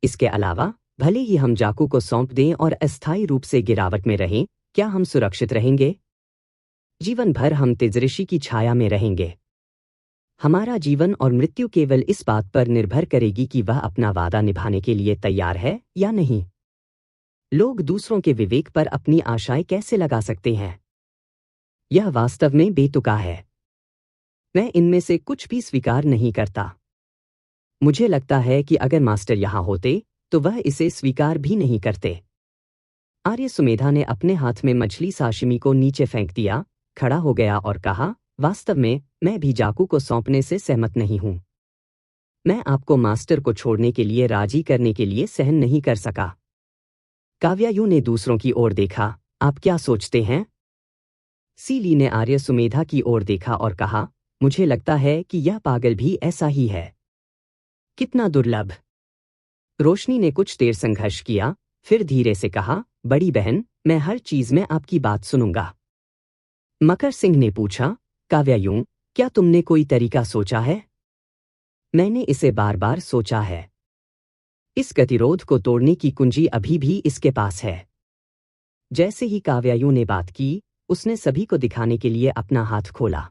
इसके अलावा भले ही हम जाकू को सौंप दें और अस्थायी रूप से गिरावट में रहें, क्या हम सुरक्षित रहेंगे? जीवन भर हम तेजऋषि की छाया में रहेंगे। हमारा जीवन और मृत्यु केवल इस बात पर निर्भर करेगी कि वह अपना वादा निभाने के लिए तैयार है या नहीं। लोग दूसरों के विवेक पर अपनी आशाएं कैसे लगा सकते हैं? यह वास्तव में बेतुका है। मैं इनमें से कुछ भी स्वीकार नहीं करता। मुझे लगता है कि अगर मास्टर यहां होते तो वह इसे स्वीकार भी नहीं करते। आर्य सुमेधा ने अपने हाथ में मछली साशिमी को नीचे फेंक दिया, खड़ा हो गया और कहा, वास्तव में मैं भी जाकू को सौंपने से सहमत नहीं हूं। मैं आपको मास्टर को छोड़ने के लिए राजी करने के लिए सहन नहीं कर सका। काव्यायूं ने दूसरों की ओर देखा, आप क्या सोचते हैं? सीली ने आर्य सुमेधा की ओर देखा और कहा, मुझे लगता है कि यह पागल भी ऐसा ही है। कितना दुर्लभ। रोशनी ने कुछ देर संघर्ष किया, फिर धीरे से कहा, बड़ी बहन, मैं हर चीज में आपकी बात सुनूंगा। मकर सिंह ने पूछा, काव्यायूं, क्या तुमने कोई तरीका सोचा है? मैंने इसे बार बार सोचा है। इस गतिरोध को तोड़ने की कुंजी अभी भी इसके पास है। जैसे ही काव्यायूं ने बात की, उसने सभी को दिखाने के लिए अपना हाथ खोला।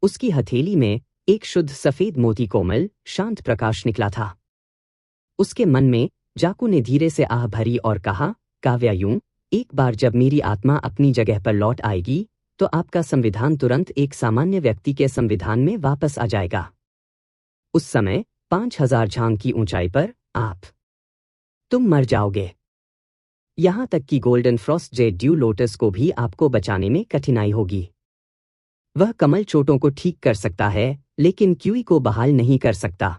उसकी हथेली में एक शुद्ध सफेद मोती कोमल, शांत प्रकाश निकला था। उसके मन में जाकू ने धीरे से आह भरी और कहा, काव्यायूं, एक बार जब मेरी आत्मा अपनी जगह पर लौट आएगी तो आपका संविधान तुरंत एक सामान्य व्यक्ति के संविधान में वापस आ जाएगा। उस समय 5000 झांग की ऊंचाई पर तुम मर जाओगे। यहां तक कि golden Frost Z due lotus को भी आपको बचाने में कठिनाई होगी। वह कमल चोटों को ठीक कर सकता है लेकिन क्यूई को बहाल नहीं कर सकता।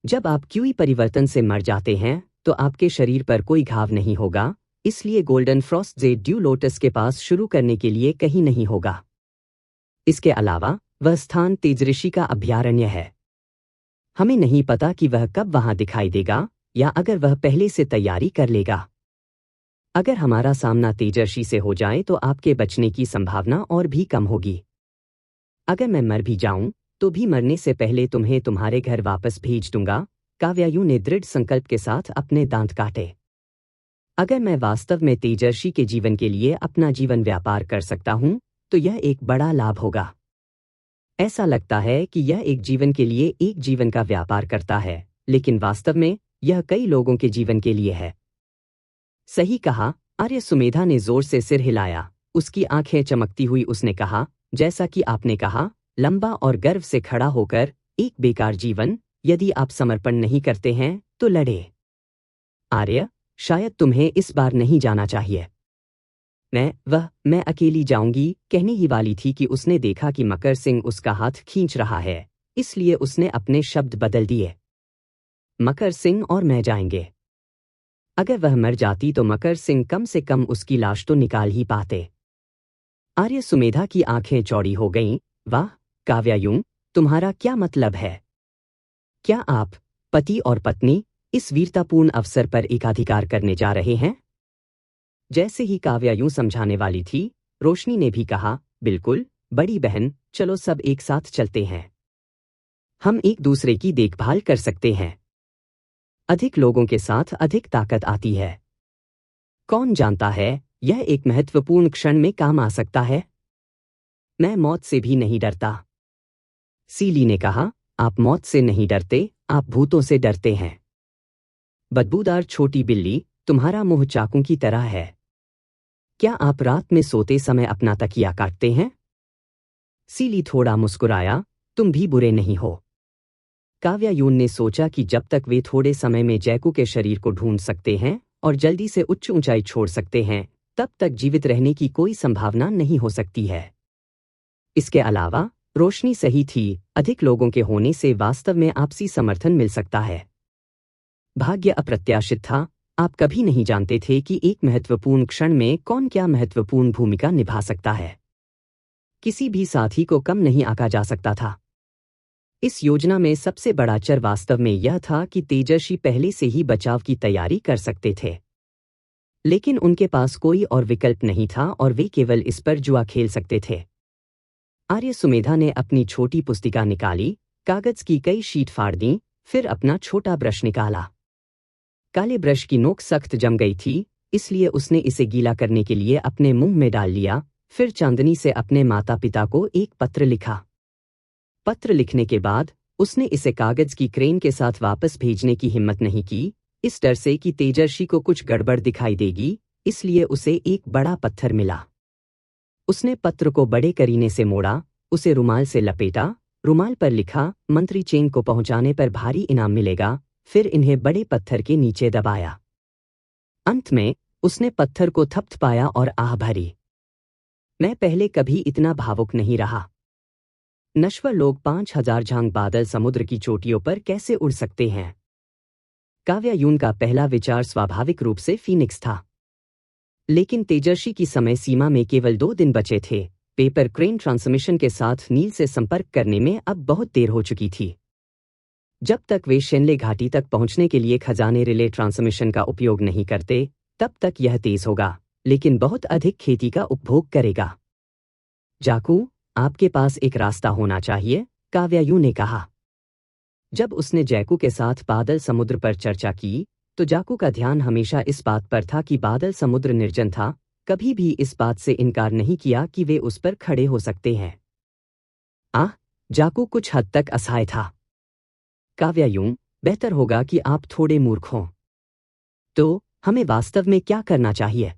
जब आप क्यूई परिवर्तन से मर जाते हैं तो आपके शरीर पर कोई घाव नहीं होगा, इसलिए golden Frost Z due lotus के पास शुरू करने के लिए कहीं नहीं होगा। इसके अलावा वह स्थान तेजऋषि का अभयारण्य है। हमें नहीं पता कि वह कब वहां दिखाई देगा या अगर वह पहले से तैयारी कर लेगा। अगर हमारा सामना तेजर्षि से हो जाए तो आपके बचने की संभावना और भी कम होगी। अगर मैं मर भी जाऊं तो भी मरने से पहले तुम्हें तुम्हारे घर वापस भेज दूंगा। काव्यायु ने दृढ़ संकल्प के साथ अपने दांत काटे। अगर मैं वास्तव में तेजर्षि के जीवन के लिए अपना जीवन व्यापार कर सकता हूं तो यह एक बड़ा लाभ होगा। ऐसा लगता है कि यह एक जीवन के लिए एक जीवन का व्यापार करता है, लेकिन वास्तव में यह कई लोगों के जीवन के लिए है। सही कहा, आर्य सुमेधा ने जोर से सिर हिलाया। उसकी आंखें चमकती हुई उसने कहा, जैसा कि आपने कहा, लंबा और गर्व से खड़ा होकर, एक बेकार जीवन, यदि आप समर्पण नहीं करते हैं तो लड़े। आर्य, शायद तुम्हें इस बार नहीं जाना चाहिए। मैं अकेली जाऊंगी कहने ही वाली थी कि उसने देखा कि मकर सिंह उसका हाथ खींच रहा है, इसलिए उसने अपने शब्द बदल दिए। मकर सिंह और मैं जाएंगे। अगर वह मर जाती तो मकर सिंह कम से कम उसकी लाश तो निकाल ही पाते। आर्य सुमेधा की आंखें चौड़ी हो गईं। वाह काव्यायुं, तुम्हारा क्या मतलब है? क्या आप, पति और पत्नी, इस वीरतापूर्ण अवसर पर एकाधिकार करने जा रहे हैं? जैसे ही काव्यायुं समझाने वाली थी, रोशनी ने भी कहा, बिल्कुल बड़ी बहन, चलो सब एक साथ चलते हैं। हम एक दूसरे की देखभाल कर सकते हैं। अधिक लोगों के साथ अधिक ताकत आती है। कौन जानता है, यह एक महत्वपूर्ण क्षण में काम आ सकता है। मैं मौत से भी नहीं डरता। सीली ने कहा, आप मौत से नहीं डरते, आप भूतों से डरते हैं। बदबूदार छोटी बिल्ली, तुम्हारा मुंह चाकू की तरह है। क्या आप रात में सोते समय अपना तकिया काटते हैं? सीली थोड़ा मुस्कुराया, तुम भी बुरे नहीं हो। काव्यायुन ने सोचा कि जब तक वे थोड़े समय में जैकू के शरीर को ढूंढ सकते हैं और जल्दी से उच्च ऊंचाई छोड़ सकते हैं, तब तक जीवित रहने की कोई संभावना नहीं हो सकती है। इसके अलावा रोशनी सही थी, अधिक लोगों के होने से वास्तव में आपसी समर्थन मिल सकता है। भाग्य अप्रत्याशित था, आप कभी नहीं जानते थे कि एक महत्वपूर्ण क्षण में कौन क्या महत्वपूर्ण भूमिका निभा सकता है। किसी भी साथी को कम नहीं आंका जा सकता था। इस योजना में सबसे बड़ा चर वास्तव में यह था कि तेजस्वी पहले से ही बचाव की तैयारी कर सकते थे, लेकिन उनके पास कोई और विकल्प नहीं था और वे केवल इस पर जुआ खेल सकते थे। आर्य सुमेधा ने अपनी छोटी पुस्तिका निकाली, कागज की कई शीट फाड़ दी, फिर अपना छोटा ब्रश निकाला। काले ब्रश की नोक सख्त जम गई थी, इसलिए उसने इसे गीला करने के लिए अपने मुंह में डाल लिया। फिर चांदनी से अपने माता पिता को एक पत्र लिखा। पत्र लिखने के बाद उसने इसे कागज की क्रेन के साथ वापस भेजने की हिम्मत नहीं की, इस डर से कि तेजस्वी को कुछ गड़बड़ दिखाई देगी, इसलिए उसे एक बड़ा पत्थर मिला। उसने पत्र को बड़े करीने से मोड़ा, उसे रुमाल से लपेटा, रुमाल पर लिखा, मंत्री चेंग को पहुंचाने पर भारी इनाम मिलेगा, फिर इन्हें बड़े पत्थर के नीचे दबाया। अंत में उसने पत्थर को थपथपाया और आह भरी। मैं पहले कभी इतना भावुक नहीं रहा। नश्वर लोग 5000 झांग बादल समुद्र की चोटियों पर कैसे उड़ सकते हैं? काव्यायुन का पहला विचार स्वाभाविक रूप से फीनिक्स था। लेकिन तेजस्वी की समय सीमा में केवल 2 दिन बचे थे। पेपर क्रेन ट्रांसमिशन के साथ नील से संपर्क करने में अब बहुत देर हो चुकी थी। जब तक वे शेनले घाटी तक पहुंचने के लिए खजाने रिले ट्रांसमिशन का उपयोग नहीं करते, तब तक यह तेज होगा, लेकिन बहुत अधिक खेती का उपभोग करेगा। जाकू, आपके पास एक रास्ता होना चाहिए, काव्यायु ने कहा। जब उसने जैकू के साथ बादल समुद्र पर चर्चा की, तो जाकू का ध्यान हमेशा इस बात पर था कि बादल समुद्र निर्जन था, कभी भी इस बात से इनकार नहीं किया कि वे उस पर खड़े हो सकते हैं। जाकू कुछ हद तक असहाय था। काव्यायुं, बेहतर होगा कि आप थोड़े मूर्ख हों। तो हमें वास्तव में क्या करना चाहिए?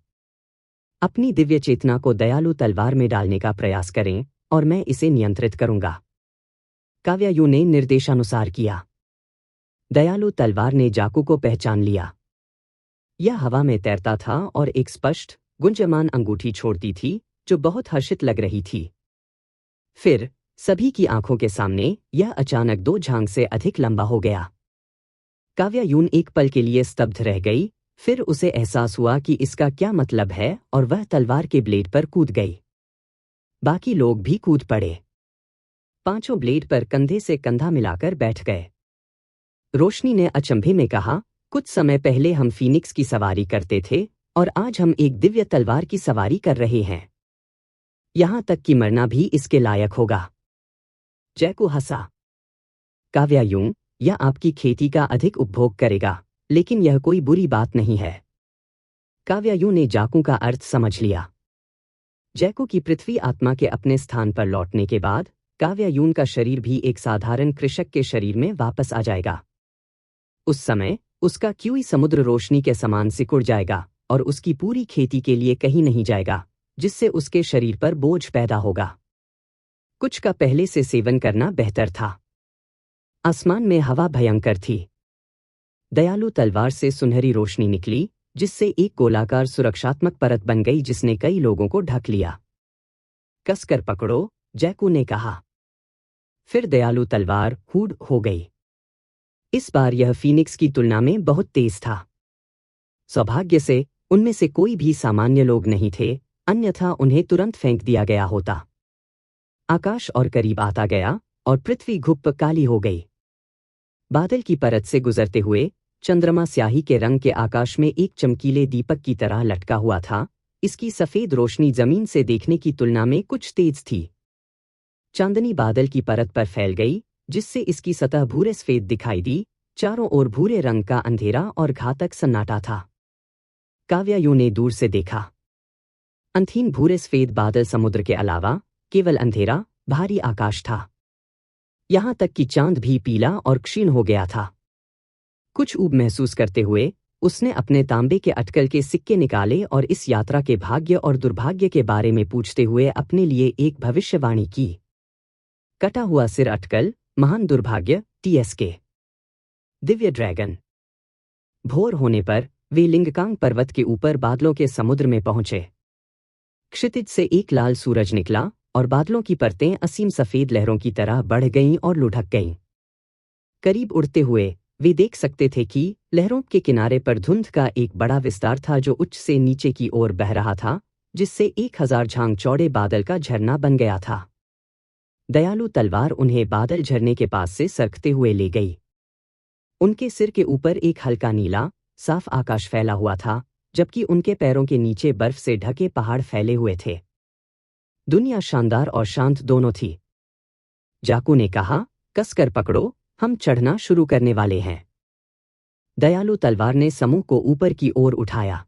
अपनी दिव्य चेतना को दयालु तलवार में डालने का प्रयास करें और मैं इसे नियंत्रित करूंगा। काव्यायु ने निर्देशानुसार किया। दयालु तलवार ने जाकू को पहचान लिया। यह हवा में तैरता था और एक स्पष्ट, गुंजयमान अंगूठी छोड़ती थी जो बहुत हर्षित लग रही थी। फिर सभी की आंखों के सामने यह अचानक 2 झांग से अधिक लंबा हो गया। काव्यायून एक पल के लिए स्तब्ध रह गई, फिर उसे एहसास हुआ कि इसका क्या मतलब है और वह तलवार के ब्लेड पर कूद गई। बाकी लोग भी कूद पड़े। 5 ब्लेड पर कंधे से कंधा मिलाकर बैठ गए। रोशनी ने अचंभे में कहा, कुछ समय पहले हम फीनिक्स की सवारी करते थे और आज हम एक दिव्य तलवार की सवारी कर रहे हैं। यहां तक कि मरना भी इसके लायक होगा। जैकू हंसा। काव्यायूं, यह आपकी खेती का अधिक उपभोग करेगा, लेकिन यह कोई बुरी बात नहीं है। काव्यायूं ने जाकू का अर्थ समझ लिया। जैकू की पृथ्वी आत्मा के अपने स्थान पर लौटने के बाद काव्यायून का शरीर भी एक साधारण कृषक के शरीर में वापस आ जाएगा। उस समय उसका क्यूई समुद्र रोशनी के समान सिकुड़ जाएगा और उसकी पूरी खेती के लिए कहीं नहीं जाएगा, जिससे उसके शरीर पर बोझ पैदा होगा। कुछ का पहले से सेवन करना बेहतर था। आसमान में हवा भयंकर थी। दयालु तलवार से सुनहरी रोशनी निकली, जिससे एक गोलाकार सुरक्षात्मक परत बन गई जिसने कई लोगों को ढक लिया। कसकर पकड़ो, जैकू ने कहा। फिर दयालु तलवार हूड हो गई। इस बार यह फीनिक्स की तुलना में बहुत तेज था। सौभाग्य से उनमें से कोई भी सामान्य लोग नहीं थे, अन्यथा उन्हें तुरंत फेंक दिया गया होता। आकाश और करीब आता गया और पृथ्वी घुप काली हो गई। बादल की परत से गुजरते हुए चंद्रमा स्याही के रंग के आकाश में एक चमकीले दीपक की तरह लटका हुआ था। इसकी सफेद रोशनी जमीन से देखने की तुलना में कुछ तेज थी। चांदनी बादल की परत पर फैल गई, जिससे इसकी सतह भूरे सफेद दिखाई दी। चारों ओर भूरे रंग का अंधेरा और घातक सन्नाटा था। काव्यायु ने दूर से देखा। अंधीन भूरे सफेद बादल समुद्र के अलावा केवल अंधेरा, भारी आकाश था। यहां तक कि चांद भी पीला और क्षीण हो गया था। कुछ ऊब महसूस करते हुए उसने अपने तांबे के अटकल के सिक्के निकाले और इस यात्रा के भाग्य और दुर्भाग्य के बारे में पूछते हुए अपने लिए एक भविष्यवाणी की। कटा हुआ सिर अटकल, महान दुर्भाग्य, TSK। दिव्य ड्रैगन। भोर होने पर वे लिंगकांग पर्वत के ऊपर बादलों के समुद्र में पहुंचे। क्षितिज से एक लाल सूरज निकला और बादलों की परतें असीम सफेद लहरों की तरह बढ़ गईं और लुढ़क गईं। करीब उड़ते हुए वे देख सकते थे कि लहरों के किनारे पर धुंध का एक बड़ा विस्तार था जो उच्च से नीचे की ओर बह रहा था, जिससे 1000 झांग चौड़े बादल का झरना बन गया था। दयालु तलवार उन्हें बादल झरने के पास से सरकते हुए ले गई। उनके सिर के ऊपर एक हल्का नीला, साफ आकाश फैला हुआ था, जबकि उनके पैरों के नीचे बर्फ से ढके पहाड़ फैले हुए थे। दुनिया शानदार और शांत दोनों थी। जाकू ने कहा, कसकर पकड़ो, हम चढ़ना शुरू करने वाले हैं। दयालु तलवार ने समूह को ऊपर की ओर उठाया।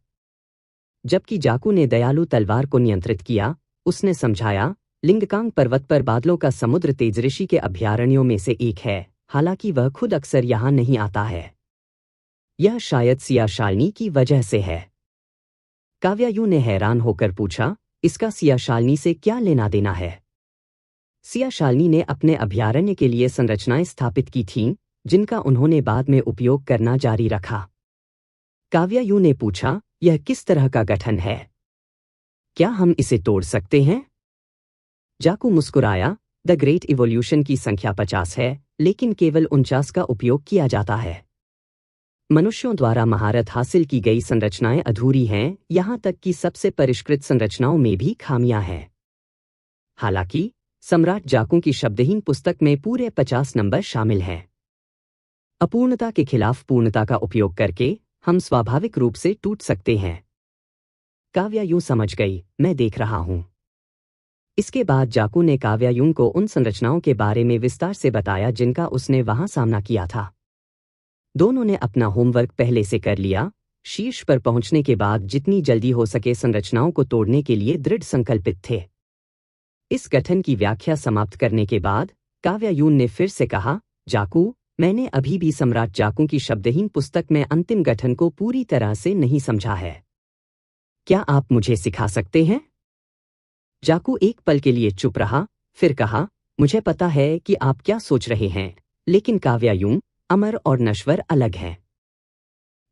जबकि जाकू ने दयालु तलवार को नियंत्रित किया, उसने समझाया, लिंगकांग पर्वत पर बादलों का समुद्र तेजऋषि के अभयारण्यों में से एक है, हालांकि वह खुद अक्सर यहां नहीं आता है। यह शायद सियाशालिनी की वजह से है। काव्यायु ने हैरान होकर पूछा, इसका सियाशालिनी से क्या लेना देना है? सियाशालिनी ने अपने अभयारण्य के लिए संरचनाएं स्थापित की थीं, जिनका उन्होंने बाद में उपयोग करना जारी रखा। काव्यायु ने पूछा, यह किस तरह का गठन है? क्या हम इसे तोड़ सकते हैं? जाकू मुस्कुराया, द ग्रेट इवोल्यूशन की संख्या 50 है, लेकिन केवल 49 का उपयोग किया जाता है। मनुष्यों द्वारा महारत हासिल की गई संरचनाएं अधूरी हैं, यहां तक कि सबसे परिष्कृत संरचनाओं में भी खामियां हैं। हालांकि सम्राट जाकू की शब्दहीन पुस्तक में पूरे 50 नंबर शामिल हैं। अपूर्णता के खिलाफ पूर्णता का उपयोग करके हम स्वाभाविक रूप से टूट सकते हैं। काव्यायु समझ गई, मैं देख रहा हूं। इसके बाद जाकू ने काव्यायु को उन संरचनाओं के बारे में विस्तार से बताया जिनका उसने वहां सामना किया था। दोनों ने अपना होमवर्क पहले से कर लिया। शीर्ष पर पहुंचने के बाद जितनी जल्दी हो सके संरचनाओं को तोड़ने के लिए दृढ़ संकल्पित थे। इस गठन की व्याख्या समाप्त करने के बाद काव्यायु ने फिर से कहा, जाकू, मैंने अभी भी सम्राट जाकू की शब्दहीन पुस्तक में अंतिम गठन को पूरी तरह से नहीं समझा है। क्या आप मुझे सिखा सकते हैं? जाकू एक पल के लिए चुप रहा, फिर कहा, मुझे पता है कि आप क्या सोच रहे हैं, लेकिन काव्यायुन, अमर और नश्वर अलग हैं।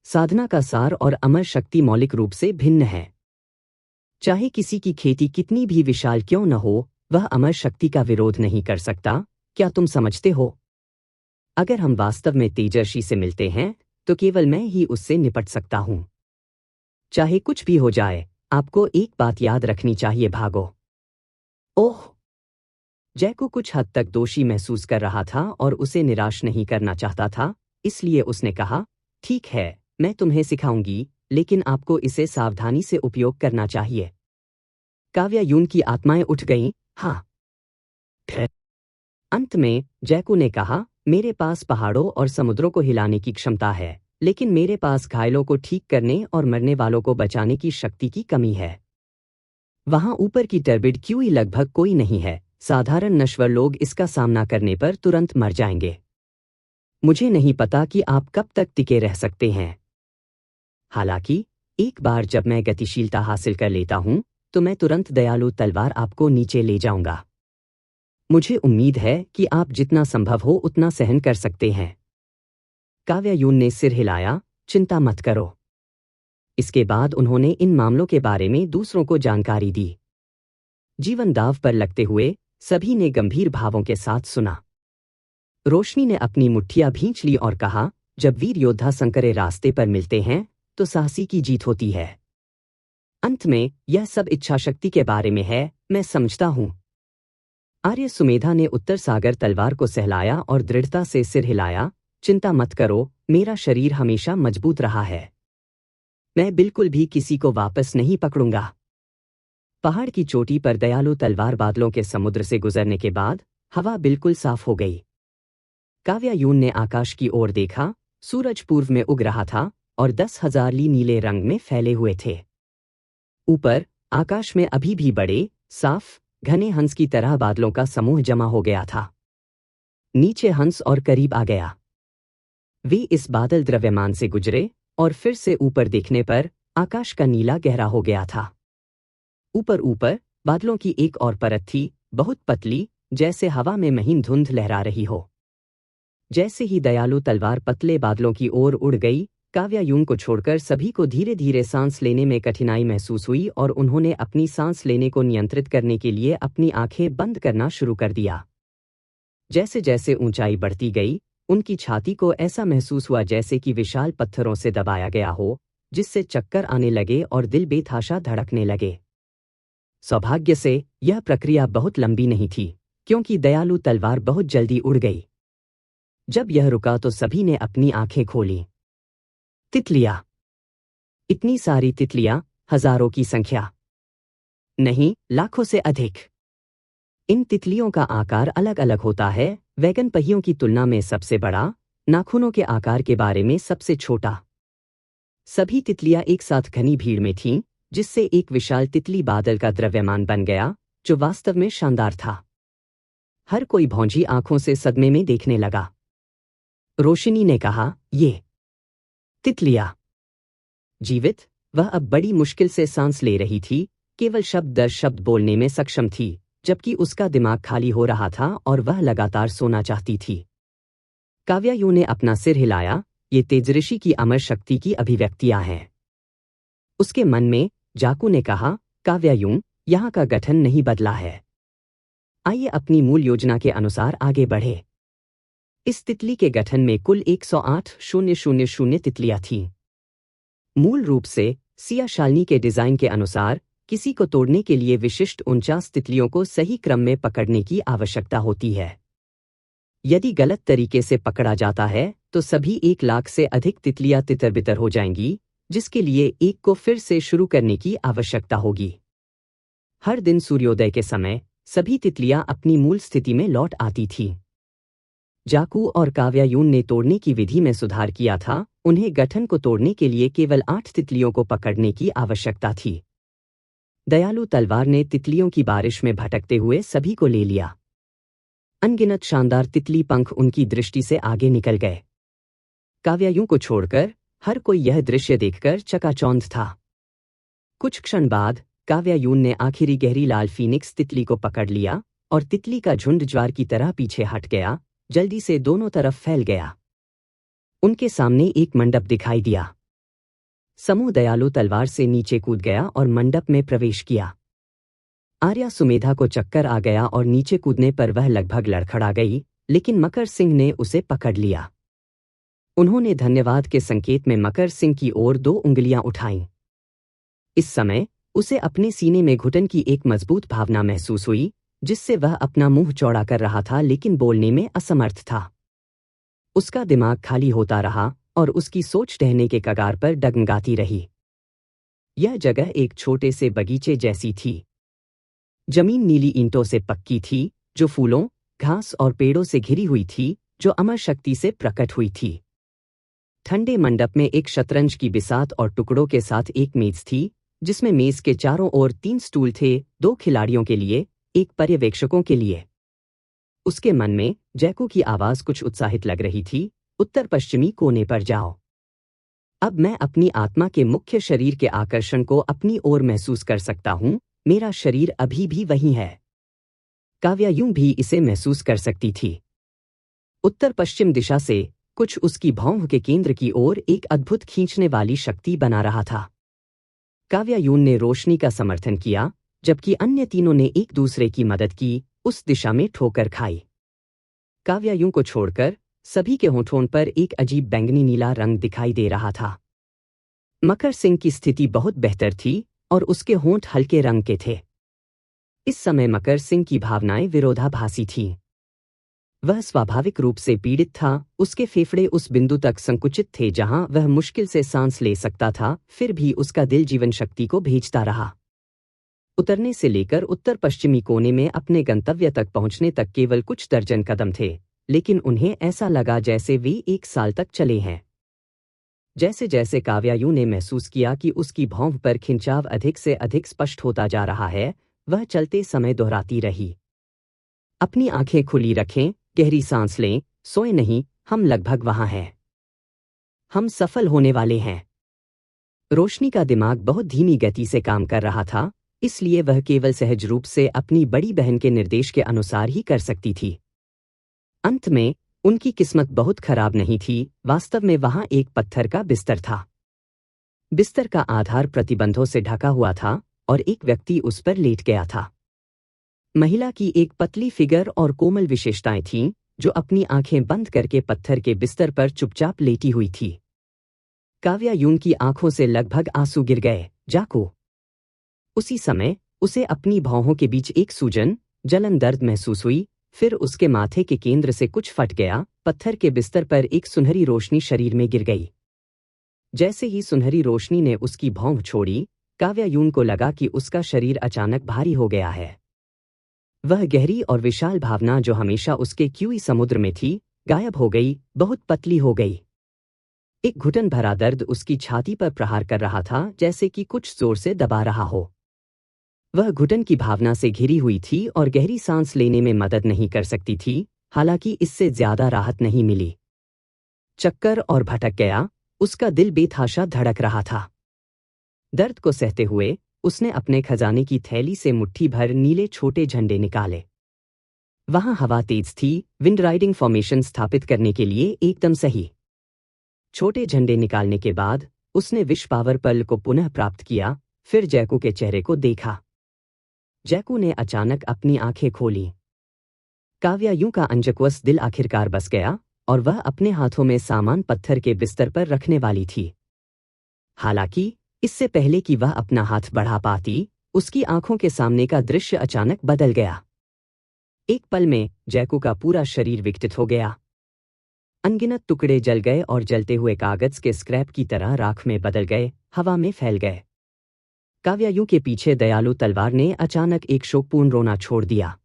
साधना का सार और अमर शक्ति मौलिक रूप से भिन्न है। चाहे किसी की खेती कितनी भी विशाल क्यों न हो, वह अमर शक्ति का विरोध नहीं कर सकता। क्या तुम समझते हो? अगर हम वास्तव में तेजस्वी से मिलते हैं, तो केवल मैं ही उससे निपट सकता हूं। चाहे कुछ भी हो जाए, आपको एक बात याद रखनी चाहिए, भागो। ओह! जैको कुछ हद तक दोषी महसूस कर रहा था और उसे निराश नहीं करना चाहता था, इसलिए उसने कहा, ठीक है, मैं तुम्हें सिखाऊंगी, लेकिन आपको इसे सावधानी से उपयोग करना चाहिए। काव्यायुन की आत्माएं उठ गईं, हाँ। फिर अंत में जैको ने कहा, मेरे पास पहाड़ों और समुद्रों को हिलाने की क्षमता है, लेकिन मेरे पास घायलों को ठीक करने और मरने वालों को बचाने की शक्ति की कमी है। वहां ऊपर की टर्बिड क्यूई लगभग कोई नहीं है, साधारण नश्वर लोग इसका सामना करने पर तुरंत मर जाएंगे। मुझे नहीं पता कि आप कब तक टिके रह सकते हैं। हालांकि एक बार जब मैं गतिशीलता हासिल कर लेता हूं, तो मैं तुरंत दयालु तलवार आपको नीचे ले जाऊंगा। मुझे उम्मीद है कि आप जितना संभव हो उतना सहन कर सकते हैं। काव्यायुन ने सिर हिलाया, चिंता मत करो। इसके बाद उन्होंने इन मामलों के बारे में दूसरों को जानकारी दी। जीवन दांव पर लगते हुए सभी ने गंभीर भावों के साथ सुना। रोशनी ने अपनी मुट्ठियां भींच ली और कहा, जब वीर योद्धा संकरे रास्ते पर मिलते हैं, तो साहसी की जीत होती है। अंत में यह सब इच्छाशक्ति के बारे में है, मैं समझता हूं। आर्य सुमेधा ने उत्तर सागर तलवार को सहलाया और दृढ़ता से सिर हिलाया, चिंता मत करो, मेरा शरीर हमेशा मजबूत रहा है। मैं बिल्कुल भी किसी को वापस नहीं पकड़ूंगा। पहाड़ की चोटी पर दयालु तलवार बादलों के समुद्र से गुजरने के बाद हवा बिल्कुल साफ हो गई। काव्यायुन ने आकाश की ओर देखा, सूरज पूर्व में उग रहा था और 10,000 ली नीले रंग में फैले हुए थे। ऊपर आकाश में अभी भी बड़े, साफ, घने हंस की तरह बादलों का समूह जमा हो गया था। नीचे हंस और करीब आ गया। वे इस बादल द्रव्यमान से गुजरे और फिर से ऊपर देखने पर आकाश का नीला गहरा हो गया था। ऊपर ऊपर बादलों की एक और परत थी, बहुत पतली, जैसे हवा में महीन धुंध लहरा रही हो। जैसे ही दयालु तलवार पतले बादलों की ओर उड़ गई, काव्यायुन को छोड़कर सभी को धीरे धीरे सांस लेने में कठिनाई महसूस हुई और उन्होंने अपनी सांस लेने को नियंत्रित करने के लिए अपनी आंखें बंद करना शुरू कर दिया। जैसे जैसे ऊंचाई बढ़ती गई, उनकी छाती को ऐसा महसूस हुआ जैसे कि विशाल पत्थरों से दबाया गया हो, जिससे चक्कर आने लगे और दिल बेतहाशा धड़कने लगे। सौभाग्य से यह प्रक्रिया बहुत लंबी नहीं थी, क्योंकि दयालु तलवार बहुत जल्दी उड़ गई। जब यह रुका तो सभी ने अपनी आंखें खोली। तितलियां। इतनी सारी तितलियां, हजारों की संख्या। नहीं, लाखों से अधिक। इन तितलियों का आकार अलग अलग होता है, वैगन पहियों की तुलना में सबसे बड़ा, नाखूनों के आकार के बारे में सबसे छोटा। सभी तितलियां एक साथ घनी भीड़ में थीं, जिससे एक विशाल तितली बादल का द्रव्यमान बन गया, जो वास्तव में शानदार था। हर कोई भौंजी आंखों से सदमे में देखने लगा। रोशनी ने कहा, ये तितलियां जीवित। वह अब बड़ी मुश्किल से सांस ले रही थी, केवल शब्द दर शब्द बोलने में सक्षम थी, जबकि उसका दिमाग खाली हो रहा था और वह लगातार सोना चाहती थी। काव्यायुन ने अपना सिर हिलाया, ये तेजऋषि की अमर शक्ति की अभिव्यक्तियां हैं। उसके मन में जाकू ने कहा, काव्यायुन, यहाँ का गठन नहीं बदला है। आइए अपनी मूल योजना के अनुसार आगे बढ़े। इस तितली के गठन में कुल 108,000 तितलियां थीं। मूल रूप से सिया शालिनी के डिजाइन के अनुसार किसी को तोड़ने के लिए विशिष्ट 49 तितलियों को सही क्रम में पकड़ने की आवश्यकता होती है। यदि गलत तरीके से पकड़ा जाता है तो सभी 1 लाख से अधिक तितलियां तितर-बितर हो जाएंगी, जिसके लिए एक को फिर से शुरू करने की आवश्यकता होगी। हर दिन सूर्योदय के समय सभी तितलियां अपनी मूल स्थिति में लौट आती थीं। जाकू और काव्यायुन ने तोड़ने की विधि में सुधार किया था, उन्हें गठन को तोड़ने के लिए केवल 8 तितलियों को पकड़ने की आवश्यकता थी। दयालु तलवार ने तितलियों की बारिश में भटकते हुए सभी को ले लिया। अनगिनत शानदार तितली पंख उनकी दृष्टि से आगे निकल गए। काव्यायूं को छोड़कर हर कोई यह दृश्य देखकर चकाचौंध था। कुछ क्षण बाद काव्यायून ने आखिरी गहरी लाल फीनिक्स तितली को पकड़ लिया और तितली का झुंड ज्वार की तरह पीछे हट गया, जल्दी से दोनों तरफ फैल गया। उनके सामने एक मंडप दिखाई दिया। समूह दयालु तलवार से नीचे कूद गया और मंडप में प्रवेश किया। आर्या सुमेधा को चक्कर आ गया और नीचे कूदने पर वह लगभग लड़खड़ा गई, लेकिन मकर सिंह ने उसे पकड़ लिया। उन्होंने धन्यवाद के संकेत में मकर सिंह की ओर 2 उंगलियां उठाईं। इस समय उसे अपने सीने में घुटन की एक मजबूत भावना महसूस हुई, जिससे वह अपना मुंह चौड़ा कर रहा था लेकिन बोलने में असमर्थ था। उसका दिमाग खाली होता रहा और उसकी सोच ढहने के कगार पर डगमगाती रही। यह जगह एक छोटे से बगीचे जैसी थी। जमीन नीली ईंटों से पक्की थी, जो फूलों, घास और पेड़ों से घिरी हुई थी, जो अमर शक्ति से प्रकट हुई थी। ठंडे मंडप में एक शतरंज की बिसात और टुकड़ों के साथ एक मेज थी, जिसमें मेज के चारों ओर 3 स्टूल थे, 2 खिलाड़ियों के लिए, एक पर्यवेक्षकों के लिए। उसके मन में जैकू की आवाज कुछ उत्साहित लग रही थी, उत्तर पश्चिमी कोने पर जाओ। अब मैं अपनी आत्मा के मुख्य शरीर के आकर्षण को अपनी ओर महसूस कर सकता हूं, मेरा शरीर अभी भी वही है। काव्यायूं भी इसे महसूस कर सकती थी। उत्तर पश्चिम दिशा से कुछ उसकी भौंह के केंद्र की ओर एक अद्भुत खींचने वाली शक्ति बना रहा था। काव्यायून ने रोशनी का समर्थन किया, जबकि अन्य तीनों ने एक दूसरे की मदद की, उस दिशा में ठोकर खाई। काव्यायूं को छोड़कर सभी के होठों पर एक अजीब बैंगनी नीला रंग दिखाई दे रहा था। मकर सिंह की स्थिति बहुत बेहतर थी और उसके होंठ हल्के रंग के थे। इस समय मकर सिंह की भावनाएं विरोधाभासी थीं। वह स्वाभाविक रूप से पीड़ित था, उसके फेफड़े उस बिंदु तक संकुचित थे जहां वह मुश्किल से सांस ले सकता था, फिर भी उसका दिल जीवन शक्ति को भेजता रहा। उतरने से लेकर उत्तर पश्चिमी कोने में अपने गंतव्य तक पहुंचने तक केवल कुछ दर्जन कदम थे, लेकिन उन्हें ऐसा लगा जैसे वे 1 साल तक चले हैं। जैसे जैसे काव्यायूं ने महसूस किया कि उसकी भौंह पर खिंचाव अधिक से अधिक स्पष्ट होता जा रहा है, वह चलते समय दोहराती रही, अपनी आंखें खुली रखें, गहरी सांस लें, सोए नहीं, हम लगभग वहां हैं। हम सफल होने वाले हैं। रोशनी का दिमाग बहुत धीमी गति से काम कर रहा था, इसलिए वह केवल सहज रूप से अपनी बड़ी बहन के निर्देश के अनुसार ही कर सकती थी। अंत में उनकी किस्मत बहुत खराब नहीं थी, वास्तव में वहां एक पत्थर का बिस्तर था। बिस्तर का आधार प्रतिबंधों से ढका हुआ था और एक व्यक्ति उस पर लेट गया था। महिला की एक पतली फिगर और कोमल विशेषताएं थीं, जो अपनी आंखें बंद करके पत्थर के बिस्तर पर चुपचाप लेटी हुई थी। काव्यायूं की आंखों से लगभग आंसू गिर गए। जाको। उसी समय उसे अपनी भौहों के बीच एक सूजन, जलन दर्द महसूस हुई, फिर उसके माथे के केंद्र से कुछ फट गया, पत्थर के बिस्तर पर एक सुनहरी रोशनी शरीर में गिर गई। जैसे ही सुनहरी रोशनी ने उसकी भौंह छोड़ी, काव्यायूं को लगा कि उसका शरीर अचानक भारी हो गया है। वह गहरी और विशाल भावना जो हमेशा उसके क्यूई समुद्र में थी, गायब हो गई, बहुत पतली हो गई। एक घुटन भरा दर्द उसकी छाती पर प्रहार कर रहा था, जैसे कि कुछ जोर से दबा रहा हो। वह घुटन की भावना से घिरी हुई थी और गहरी सांस लेने में मदद नहीं कर सकती थी, हालांकि इससे ज्यादा राहत नहीं मिली। चक्कर और भटक गया, उसका दिल बेतहाशा धड़क रहा था। दर्द को सहते हुए उसने अपने खजाने की थैली से मुट्ठी भर नीले छोटे झंडे निकाले। वहां हवा तेज थी, विंड राइडिंग फॉर्मेशन स्थापित करने के लिए एकदम सही। छोटे झंडे निकालने के बाद उसने विश पावर पर्ल को पुनः प्राप्त किया, फिर जैकू के चेहरे को देखा। जैकू ने अचानक अपनी आंखें खोली। काव्यायूं का अंजकवश दिल आखिरकार बस गया और वह अपने हाथों में सामान पत्थर के बिस्तर पर रखने वाली थी। हालांकि इससे पहले कि वह अपना हाथ बढ़ा पाती, उसकी आंखों के सामने का दृश्य अचानक बदल गया। एक पल में जैकू का पूरा शरीर विकटित हो गया। अनगिनत टुकड़े जल गए और जलते हुए कागज के स्क्रैप की तरह राख में बदल गए, हवा में फैल गए। काव्यायूं के पीछे दयालु तलवार ने अचानक एक शोकपूर्ण रोना छोड़ दिया।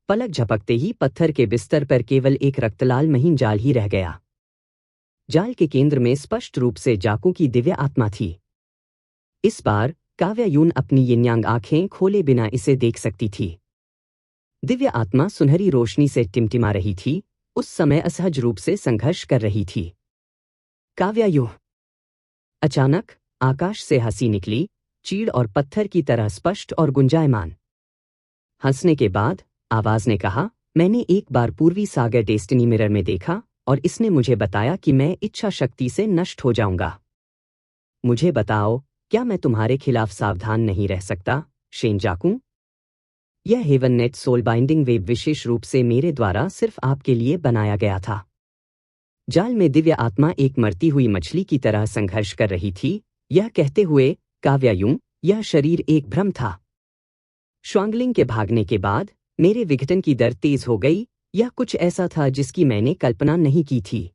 पलक झपकते ही पत्थर के बिस्तर पर केवल एक रक्तलाल महीन जाल ही रह गया। जाल के केंद्र में स्पष्ट रूप से जाकू की दिव्य आत्मा थी। इस बार काव्यायूं अपनी यिनयांग आंखें खोले बिना इसे देख सकती थी। दिव्य आत्मा सुनहरी रोशनी से टिमटिमा रही थी, उस समय असहज रूप से संघर्ष कर रही थी। काव्यायुः। अचानक आकाश से हंसी निकली, चीड़ और पत्थर की तरह स्पष्ट और गुंजायमान। हंसने के बाद आवाज ने कहा, मैंने एक बार पूर्वी सागर डेस्टिनी मिरर में देखा और इसने मुझे बताया कि मैं इच्छा शक्ति से नष्ट हो जाऊंगा। मुझे बताओ, क्या मैं तुम्हारे खिलाफ सावधान नहीं रह सकता, शेनजाकू? यह हेवननेट सोल बाइंडिंग वेब विशेष रूप से मेरे द्वारा सिर्फ आपके लिए बनाया गया था। जाल में दिव्य आत्मा एक मरती हुई मछली की तरह संघर्ष कर रही थी, यह कहते हुए, काव्यायुं, यह शरीर एक भ्रम था। श्वांगलिंग के भागने के बाद मेरे विघटन की दर तेज हो गई, यह कुछ ऐसा था जिसकी मैंने कल्पना नहीं की थी।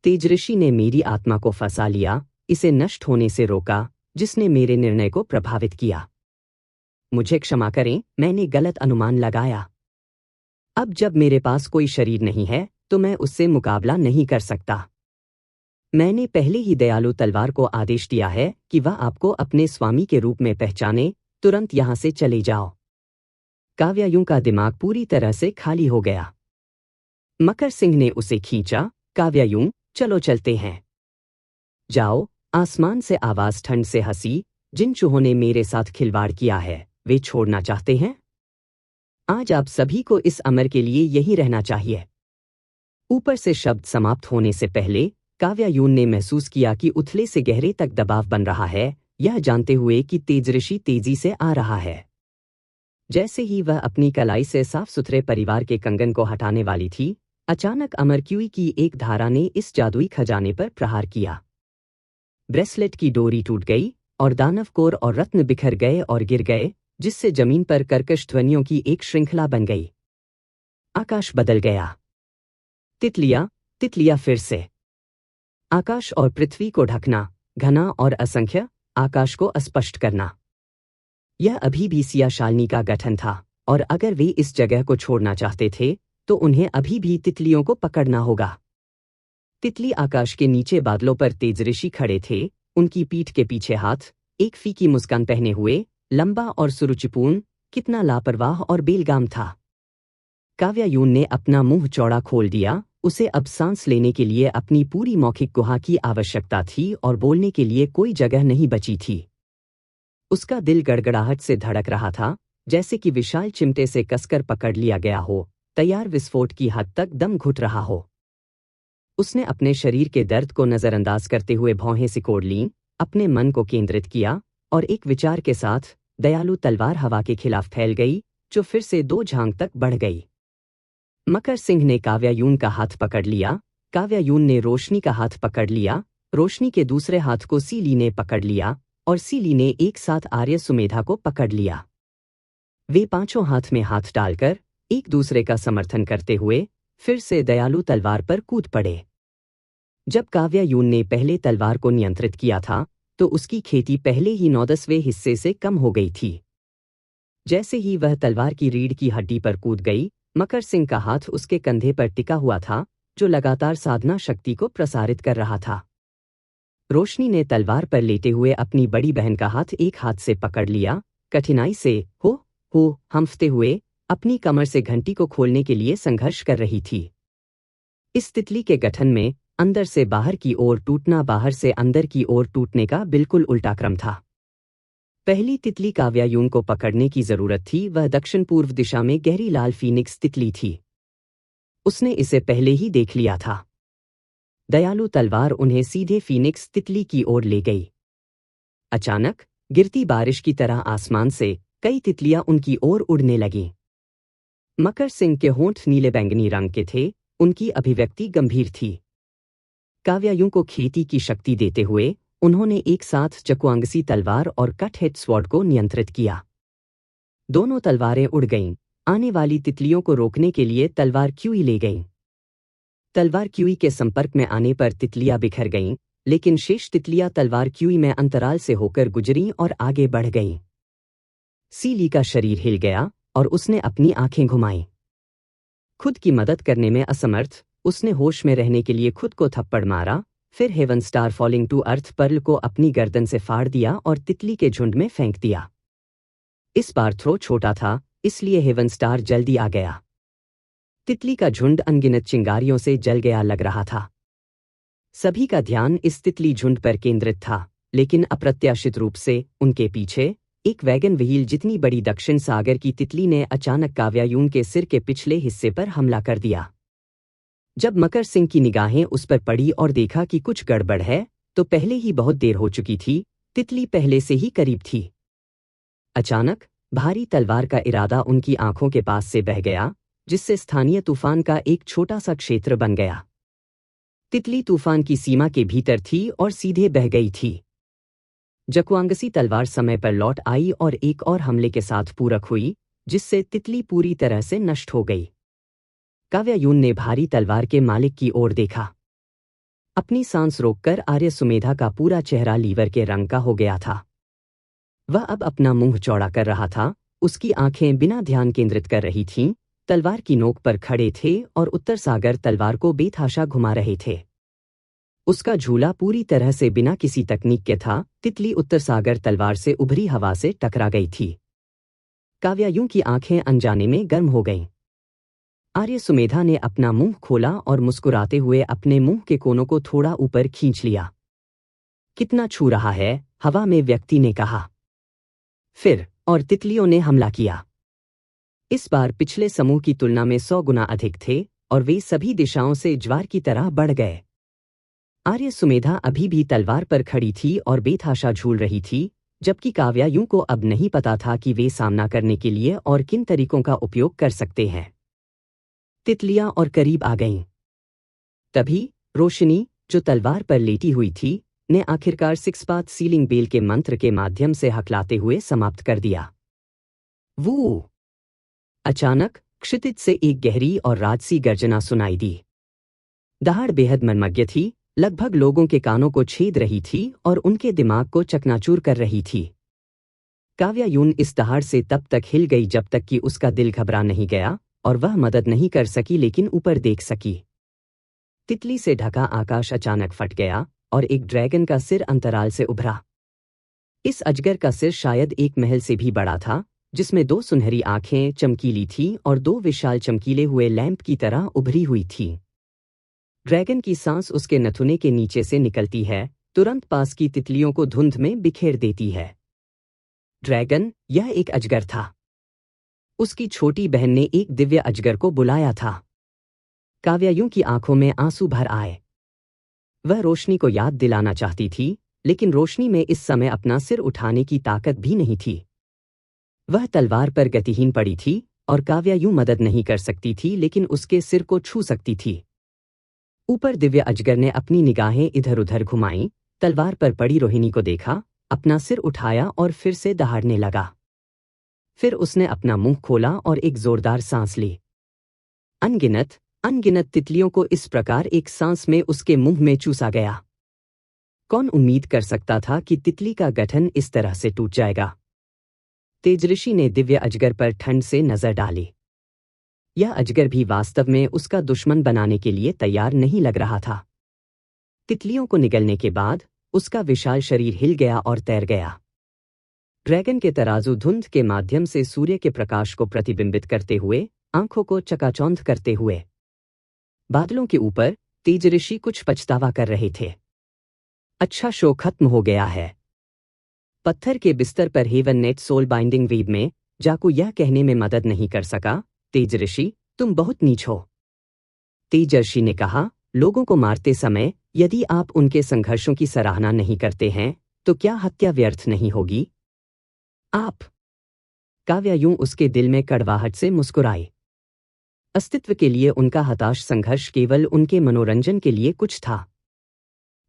तेजऋषि ने मेरी आत्मा को फंसा लिया, इसे नष्ट होने से रोका, जिसने मेरे निर्णय को प्रभावित किया। मुझे क्षमा करें, मैंने गलत अनुमान लगाया। अब जब मेरे पास कोई शरीर नहीं है तो मैं उससे मुकाबला नहीं कर सकता। मैंने पहले ही दयालु तलवार को आदेश दिया है कि वह आपको अपने स्वामी के रूप में पहचाने, तुरंत यहां से चले जाओ। काव्यायुं का दिमाग पूरी तरह से खाली हो गया। मकर सिंह ने उसे खींचा, काव्यायुं, चलो चलते हैं। जाओ। आसमान से आवाज ठंड से हंसी, जिन चूहों ने मेरे साथ खिलवाड़ किया है वे छोड़ना चाहते हैं। आज आप सभी को इस अमर के लिए यही रहना चाहिए। ऊपर से शब्द समाप्त होने से पहले काव्यायुं ने महसूस किया कि उथले से गहरे तक दबाव बन रहा है, यह जानते हुए कि तेजऋषि तेजी से आ रहा है। जैसे ही वह अपनी कलाई से साफ सुथरे परिवार के कंगन को हटाने वाली थी, अचानक अमरक्यूई की एक धारा ने इस जादुई खजाने पर प्रहार किया। ब्रेसलेट की डोरी टूट गई और दानव कोर और रत्न बिखर गए और गिर गए, जिससे जमीन पर कर्कश ध्वनियों की एक श्रृंखला बन गई। आकाश बदल गया। तितलियां फिर से। आकाश और पृथ्वी को ढकना, घना और असंख्य, आकाश को अस्पष्ट करना। यह अभी भी सिया शालिनी का गठन था, और अगर वे इस जगह को छोड़ना चाहते थे तो उन्हें अभी भी तितलियों को पकड़ना होगा। तितली आकाश के नीचे बादलों पर तेजऋषि खड़े थे, उनकी पीठ के पीछे हाथ, एक फीकी मुस्कान पहने हुए, लंबा और सुरुचिपूर्ण, कितना लापरवाह और बेलगाम था। काव्यायुं ने अपना मुंह चौड़ा खोल दिया, उसे अब सांस लेने के लिए अपनी पूरी मौखिक गुहा की आवश्यकता थी और बोलने के लिए कोई जगह नहीं बची थी। उसका दिल गड़गड़ाहट से धड़क रहा था, जैसे कि विशाल चिमटे से कसकर पकड़ लिया गया हो, तैयार विस्फोट की हद तक दम घुट रहा हो। उसने अपने शरीर के दर्द को नजरअंदाज करते हुए भौहें सिकोड़ लीं, अपने मन को केंद्रित किया, और एक विचार के साथ दयालु तलवार हवा के खिलाफ फैल गई, जो फिर से 2 झांग तक बढ़ गई। मकर सिंह ने काव्यायुं का हाथ पकड़ लिया, काव्यायुं ने रोशनी का हाथ पकड़ लिया, रोशनी के दूसरे हाथ को सीली ने पकड़ लिया, और सीली ने एक साथ आर्य सुमेधा को पकड़ लिया। वे पांचों हाथ में हाथ डालकर एक दूसरे का समर्थन करते हुए फिर से दयालु तलवार पर कूद पड़े। जब काव्यायुं ने पहले तलवार को नियंत्रित किया था तो उसकी खेती पहले ही 9/10वें हिस्से से कम हो गई थी। जैसे ही वह तलवार की रीढ़ की हड्डी पर कूद गई, मकर सिंह का हाथ उसके कंधे पर टिका हुआ था, जो लगातार साधना शक्ति को प्रसारित कर रहा था। रोशनी ने तलवार पर लेटे हुए अपनी बड़ी बहन का हाथ एक हाथ से पकड़ लिया, कठिनाई से हो हंफते हुए अपनी कमर से घंटी को खोलने के लिए संघर्ष कर रही थी। इस तितली के गठन में अंदर से बाहर की ओर टूटना, बाहर से अंदर की ओर टूटने का बिल्कुल उल्टा क्रम था। पहली तितली काव्यायुं को पकड़ने की जरूरत थी, वह दक्षिण पूर्व दिशा में गहरी लाल फीनिक्स तितली थी। उसने इसे पहले ही देख लिया था। दयालु तलवार उन्हें सीधे फीनिक्स तितली की ओर ले गई। अचानक गिरती बारिश की तरह आसमान से कई तितलियां उनकी ओर उड़ने लगीं। मकर सिंह के होंठ नीले बैंगनी रंग के थे, उनकी अभिव्यक्ति गंभीर थी। काव्यायुं को खेती की शक्ति देते हुए उन्होंने एक साथ चकुआंगसी तलवार और कट हेड स्वॉर्ड को नियंत्रित किया। दोनों तलवारें उड़ गईं, आने वाली तितलियों को रोकने के लिए तलवार क्यूई ले गईं। तलवार क्यूई के संपर्क में आने पर तितलियां बिखर गईं, लेकिन शेष तितलियां तलवार क्यूई में अंतराल से होकर गुजरीं और आगे बढ़ गईं। सीली का शरीर हिल गया और उसने अपनी आंखें घुमाईं। खुद की मदद करने में असमर्थ, उसने होश में रहने के लिए खुद को थप्पड़ मारा, फिर heaven star falling to earth pearl को अपनी गर्दन से फाड़ दिया और तितली के झुंड में फेंक दिया। इस बार थ्रो छोटा था, इसलिए हेवन स्टार जल्दी आ गया। तितली का झुंड अनगिनत चिंगारियों से जल गया लग रहा था। सभी का ध्यान इस तितली झुंड पर केंद्रित था, लेकिन अप्रत्याशित रूप से उनके पीछे एक वैगन व्हील जितनी बड़ी दक्षिण सागर की तितली ने अचानक काव्यायून के सिर के पिछले हिस्से पर हमला कर दिया। जब मकर सिंह की निगाहें उस पर पड़ी और देखा कि कुछ गड़बड़ है, तो पहले ही बहुत देर हो चुकी थी। तितली पहले से ही करीब थी। अचानक भारी तलवार का इरादा उनकी आंखों के पास से बह गया, जिससे स्थानीय तूफान का एक छोटा सा क्षेत्र बन गया। तितली तूफान की सीमा के भीतर थी और सीधे बह गई थी। जकुआंगसी तलवार समय पर लौट आई और एक और हमले के साथ पूरक हुई, जिससे तितली पूरी तरह से नष्ट हो गई। काव्यायून ने भारी तलवार के मालिक की ओर देखा। अपनी सांस रोककर आर्य सुमेधा का पूरा चेहरा लीवर के रंग का हो गया था। वह अब अपना मुंह चौड़ा कर रहा था, उसकी आंखें बिना ध्यान केंद्रित कर रही थीं, तलवार की नोक पर खड़े थे और उत्तर सागर तलवार को बेतहाशा घुमा रहे थे। उसका झूला पूरी तरह से बिना किसी तकनीक के था। तितली उत्तर सागर तलवार से उभरी हवा से टकरा गई थी। काव्यायूं की आंखें अनजाने में गर्म हो गईं। आर्य सुमेधा ने अपना मुंह खोला और मुस्कुराते हुए अपने मुंह के कोनों को थोड़ा ऊपर खींच लिया। कितना छू रहा है, हवा में व्यक्ति ने कहा। फिर और तितलियों ने हमला किया। इस बार पिछले समूह की तुलना में 100 गुना अधिक थे और वे सभी दिशाओं से ज्वार की तरह बढ़ गए। आर्य सुमेधा अभी भी तलवार पर खड़ी थी और बेतहाशा झूल रही थी, जबकि काव्यायूं को अब नहीं पता था कि वे सामना करने के लिए और किन तरीकों का उपयोग कर सकते हैं। तितलियां और करीब आ गईं। तभी रोशनी, जो तलवार पर लेटी हुई थी, ने आखिरकार 6 पाथ सीलिंग बेल के मंत्र के माध्यम से हकलाते हुए समाप्त कर दिया। वो अचानक क्षितिज से एक गहरी और राजसी गर्जना सुनाई दी। दहाड़ बेहद मनमज्ञ थी, लगभग लोगों के कानों को छेद रही थी और उनके दिमाग को चकनाचूर कर रही थी। काव्यायून इस दहाड़ से तब तक हिल गई जब तक कि उसका दिल घबरा नहीं गया और वह मदद नहीं कर सकी, लेकिन ऊपर देख सकी। तितली से ढका आकाश अचानक फट गया और एक ड्रैगन का सिर अंतराल से उभरा। इस अजगर का सिर शायद एक महल से भी बड़ा था, जिसमें 2 सुनहरी आंखें चमकीली थीं और 2 विशाल चमकीले हुए लैंप की तरह उभरी हुई थीं। ड्रैगन की सांस उसके नथुने के नीचे से निकलती है, तुरंत पास की तितलियों को धुंध में बिखेर देती है। ड्रैगन, यह एक अजगर था। उसकी छोटी बहन ने एक दिव्य अजगर को बुलाया था। काव्यायूं की आंखों में आंसू भर आए। वह रोशनी को याद दिलाना चाहती थी, लेकिन रोशनी में इस समय अपना सिर उठाने की ताकत भी नहीं थी। वह तलवार पर गतिहीन पड़ी थी और काव्यायूं मदद नहीं कर सकती थी, लेकिन उसके सिर को छू सकती थी। ऊपर दिव्य अजगर ने अपनी निगाहें इधर उधर घुमाईं, तलवार पर पड़ी रोहिणी को देखा, अपना सिर उठाया और फिर से दहाड़ने लगा। फिर उसने अपना मुंह खोला और एक जोरदार सांस ली। अनगिनत तितलियों को इस प्रकार एक सांस में उसके मुंह में चूसा गया। कौन उम्मीद कर सकता था कि तितली का गठन इस तरह से टूट जाएगा। तेजऋषि ने दिव्य अजगर पर ठंड से नजर डाली। यह अजगर भी वास्तव में उसका दुश्मन बनाने के लिए तैयार नहीं लग रहा था। तितलियों को निगलने के बाद उसका विशाल शरीर हिल गया और तैर गया। ड्रैगन के तराजू धुंध के माध्यम से सूर्य के प्रकाश को प्रतिबिंबित करते हुए, आंखों को चकाचौंध करते हुए। बादलों के ऊपर तेजऋषि कुछ पछतावा कर रहे थे। अच्छा, शो खत्म हो गया है। पत्थर के बिस्तर पर heaven net soul binding web में जाकू यह कहने में मदद नहीं कर सका, तेजऋषि, तुम बहुत नीच हो। तेजर्षि ने कहा, लोगों को मारते समय यदि आप उनके संघर्षों की सराहना नहीं करते हैं, तो क्या हत्या व्यर्थ नहीं होगी? आप। काव्यायूं उसके दिल में कड़वाहट से मुस्कुराई। अस्तित्व के लिए उनका हताश संघर्ष केवल उनके मनोरंजन के लिए कुछ था।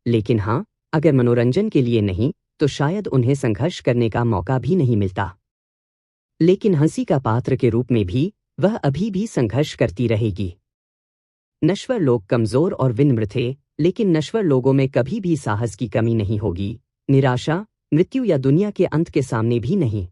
लेकिन हाँ, अगर मनोरंजन के लिए नहीं, तो शायद उन्हें संघर्ष करने का मौका भी नहीं मिलता। लेकिन हंसी का पात्र के रूप में भी वह अभी भी संघर्ष करती रहेगी। नश्वर लोग कमजोर और विनम्र थे, लेकिन नश्वर लोगों में कभी भी साहस की कमी नहीं होगी, निराशा, मृत्यु या दुनिया के अंत के सामने भी नहीं।